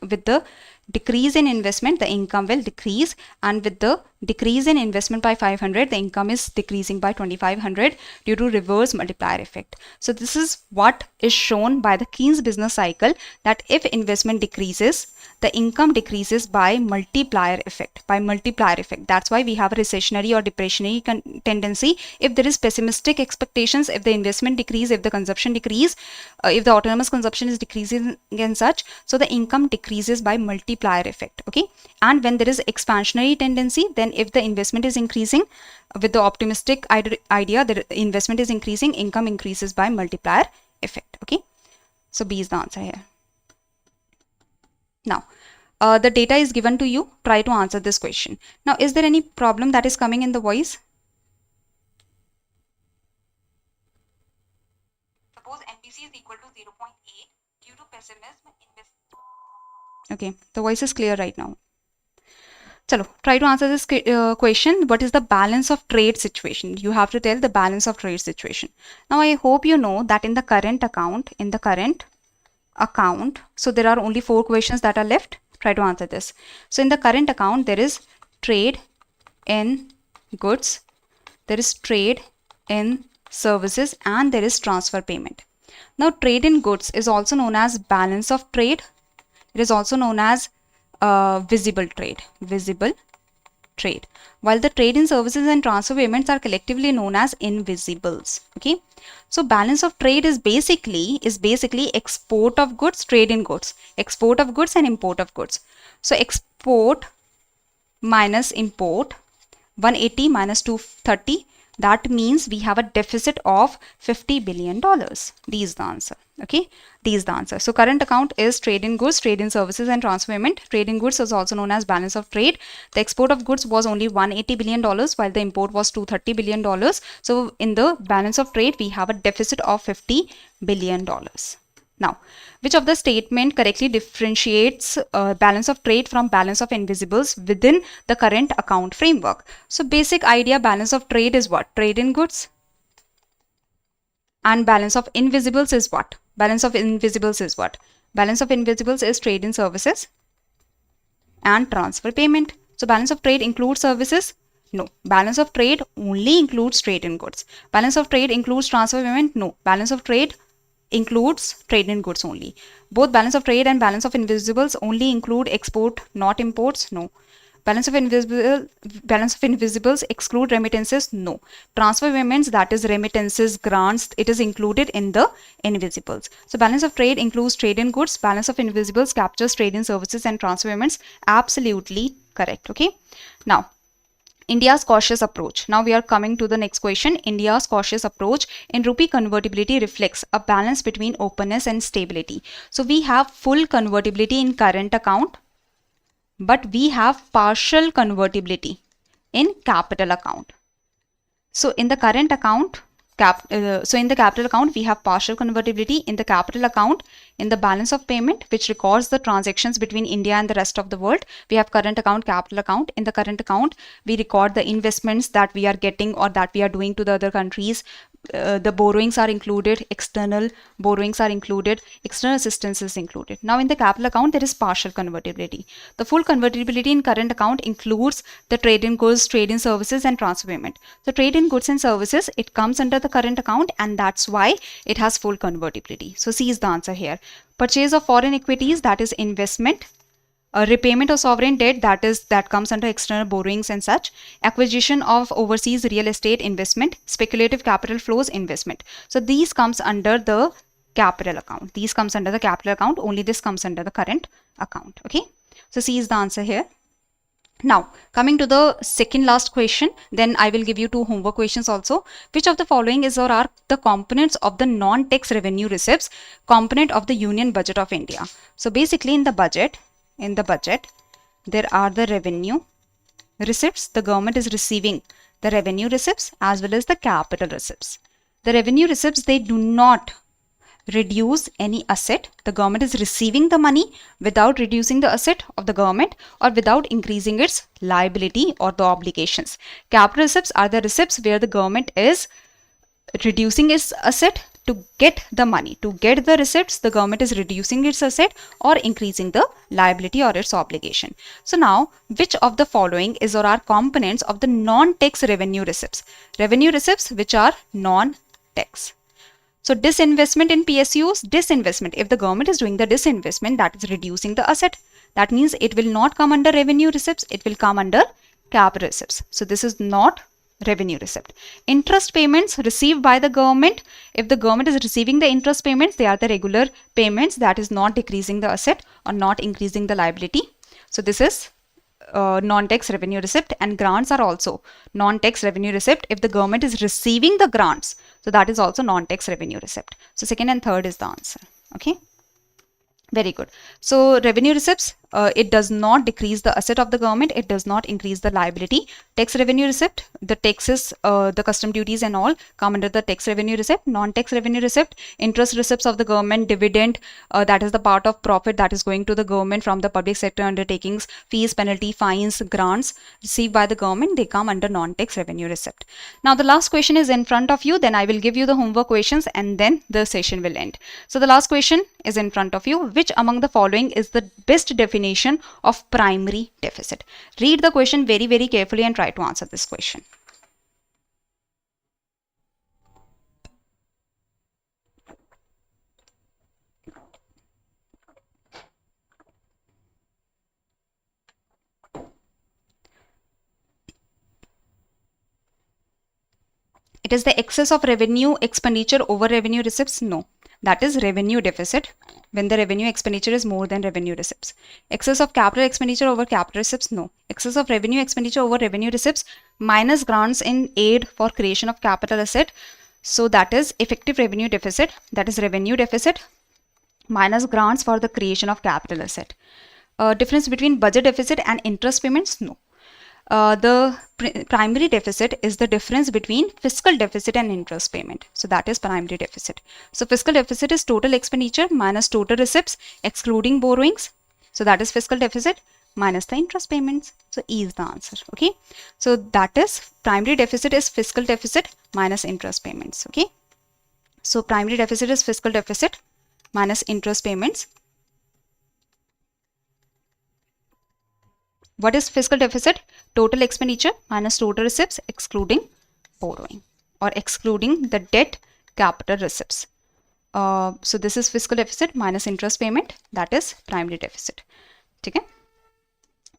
with the decrease in investment, the income will decrease, and with the decrease in investment by 500, the income is decreasing by 2500 due to reverse multiplier effect. So this is what is shown by the Keynes business cycle, that if investment decreases, the income decreases by multiplier effect. That's why we have a recessionary or depressionary tendency. If there is pessimistic expectations, if the investment decrease, if the consumption decrease, if the autonomous consumption is decreasing and such, so the income decreases by multiplier effect. Okay. And when there is expansionary tendency, then if the investment is increasing, with the optimistic idea that investment is increasing, income increases by multiplier effect. Okay. So B is the answer here. Now, the data is given to you. Try to answer this question. Now, is there any problem that is coming in the voice? Suppose MPC is equal to 0.8 due to pessimism. Okay, the voice is clear right now. Chalo, try to answer this question. What is the balance of trade situation? You have to tell the balance of trade situation. Now, I hope you know that in the current account, so there are only 4 questions that are left. Try to answer this. So in the current account, there is trade in goods, there is trade in services, and there is transfer payment. Now, trade in goods is also known as balance of trade. It is also known as visible trade, while the trade in services and transfer payments are collectively known as invisibles. Okay. So balance of trade is basically export of goods, trade in goods, export of goods and import of goods. So export minus import, 180 minus 230, that means we have a deficit of $50 billion. D is the answer. Okay, D is the answer. So current account is trade in goods, trade in services and transfer payment. Trade in goods is also known as balance of trade. The export of goods was only $180 billion while the import was $230 billion. So in the balance of trade, we have a deficit of $50 billion. Now, which of the statement correctly differentiates balance of trade from balance of invisibles within the current account framework? So basic idea, balance of trade is what? Trade in goods. And balance of invisibles is what? Balance of invisibles is what? Balance of invisibles is trade in services and transfer payment. So balance of trade includes services? No. Balance of trade only includes trade in goods. Balance of trade includes transfer payment? No. Balance of trade includes trade in goods only. Both balance of trade and balance of invisibles only include export, not imports? No. Balance of invisibles exclude remittances? No. Transfer payments, that is remittances, grants, it is included in the invisibles. So balance of trade includes trade in goods. Balance of invisibles captures trade in services and transfer payments. Absolutely correct. Okay. Now, India's cautious approach. Now we are coming to the next question. India's cautious approach in rupee convertibility reflects a balance between openness and stability. So we have full convertibility in current account, but we have partial convertibility in capital account. So in the current account, in the capital account, we have partial convertibility. In the capital account, in the balance of payment, which records the transactions between India and the rest of the world, we have current account, capital account. In the current account, we record the investments that we are getting or that we are doing to the other countries. The borrowings are included, external borrowings are included, external assistance is included. Now in the capital account, there is partial convertibility. The full convertibility in current account includes the trade in goods, trade in services and transfer payment. So trade in goods and services, it comes under the current account, and that's why it has full convertibility. So C is the answer here. Purchase of foreign equities, that is investment. A repayment of sovereign debt, that comes under external borrowings and such. Acquisition of overseas real estate, investment. Speculative capital flows, investment. So these comes under the capital account. These comes under the capital account. Only this comes under the current account. Okay. So C is the answer here. Now coming to the second last question, then I will give you two homework questions also. Which of the following is or are the components of the non-tax revenue receipts component of the Union Budget of India? So basically in the budget, there are the revenue receipts. The government is receiving the revenue receipts as well as the capital receipts. The revenue receipts, they do not reduce any asset. The government is receiving the money without reducing the asset of the government or without increasing its liability or the obligations. Capital receipts are the receipts where the government is reducing its asset to get the money. To get the receipts, the government is reducing its asset or increasing the liability or its obligation. So now, which of the following is or are components of the non-tax revenue receipts? Revenue receipts which are non-tax. So disinvestment in PSUs, disinvestment. If the government is doing the disinvestment, that is reducing the asset. That means it will not come under revenue receipts, it will come under capital receipts. So this is not revenue receipt. Interest payments received by the government. If the government is receiving the interest payments, they are the regular payments, that is not decreasing the asset or not increasing the liability. So this is non-tax revenue receipt. And grants are also non-tax revenue receipt if the government is receiving the grants. So that is also non-tax revenue receipt. So second and third is the answer. Okay. Very good. So revenue receipts, it does not decrease the asset of the government. It does not increase the liability. Tax revenue receipt, the taxes, the custom duties and all come under the tax revenue receipt. Non-tax revenue receipt, interest receipts of the government, dividend, that is the part of profit that is going to the government from the public sector undertakings, fees, penalty, fines, grants received by the government, they come under non-tax revenue receipt. Now the last question is in front of you. Then I will give you the homework questions and then the session will end. So the last question is in front of you. Which among the following is the best definition of primary deficit? Read the question very, very carefully and try to answer this question. It is the excess of revenue expenditure over revenue receipts? No. That is revenue deficit when the revenue expenditure is more than revenue receipts. Excess of capital expenditure over capital receipts? No. Excess of revenue expenditure over revenue receipts minus grants in aid for creation of capital asset. So that is effective revenue deficit. That is revenue deficit minus grants for the creation of capital asset. Difference between budget deficit and interest payments? No. The primary deficit is the difference between fiscal deficit and interest payment. So that is primary deficit. So fiscal deficit is total expenditure minus total receipts excluding borrowings. So that is fiscal deficit minus the interest payments. So E is the answer. Okay. So that is primary deficit is fiscal deficit minus interest payments. Okay. So primary deficit is fiscal deficit minus interest payments. What is fiscal deficit? Total expenditure minus total receipts excluding borrowing or excluding the debt capital receipts. So this is fiscal deficit minus interest payment, that is primary deficit. Okay?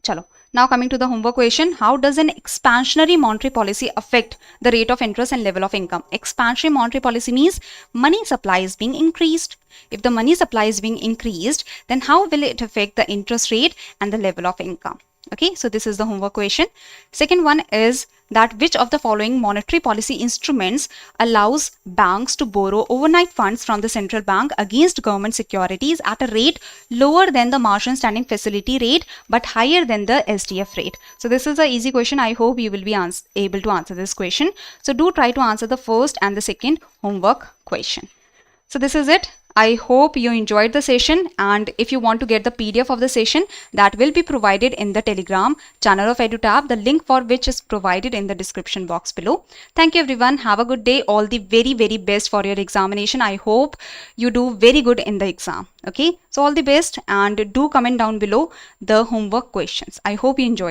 Chalo. Now coming to the homework question, how does an expansionary monetary policy affect the rate of interest and level of income? Expansionary monetary policy means money supply is being increased. If the money supply is being increased, then how will it affect the interest rate and the level of income? Okay, so this is the homework question. Second one is that which of the following monetary policy instruments allows banks to borrow overnight funds from the central bank against government securities at a rate lower than the margin standing facility rate but higher than the SDF rate? So this is an easy question. I hope you will be able to answer this question. So do try to answer the first and the second homework question. So this is it. I hope you enjoyed the session, and if you want to get the PDF of the session, that will be provided in the Telegram channel of EduTap, the link for which is provided in the description box below. Thank you everyone. Have a good day. All the very, very best for your examination. I hope you do very good in the exam. Okay, so all the best, and do comment down below the homework questions. I hope you enjoyed.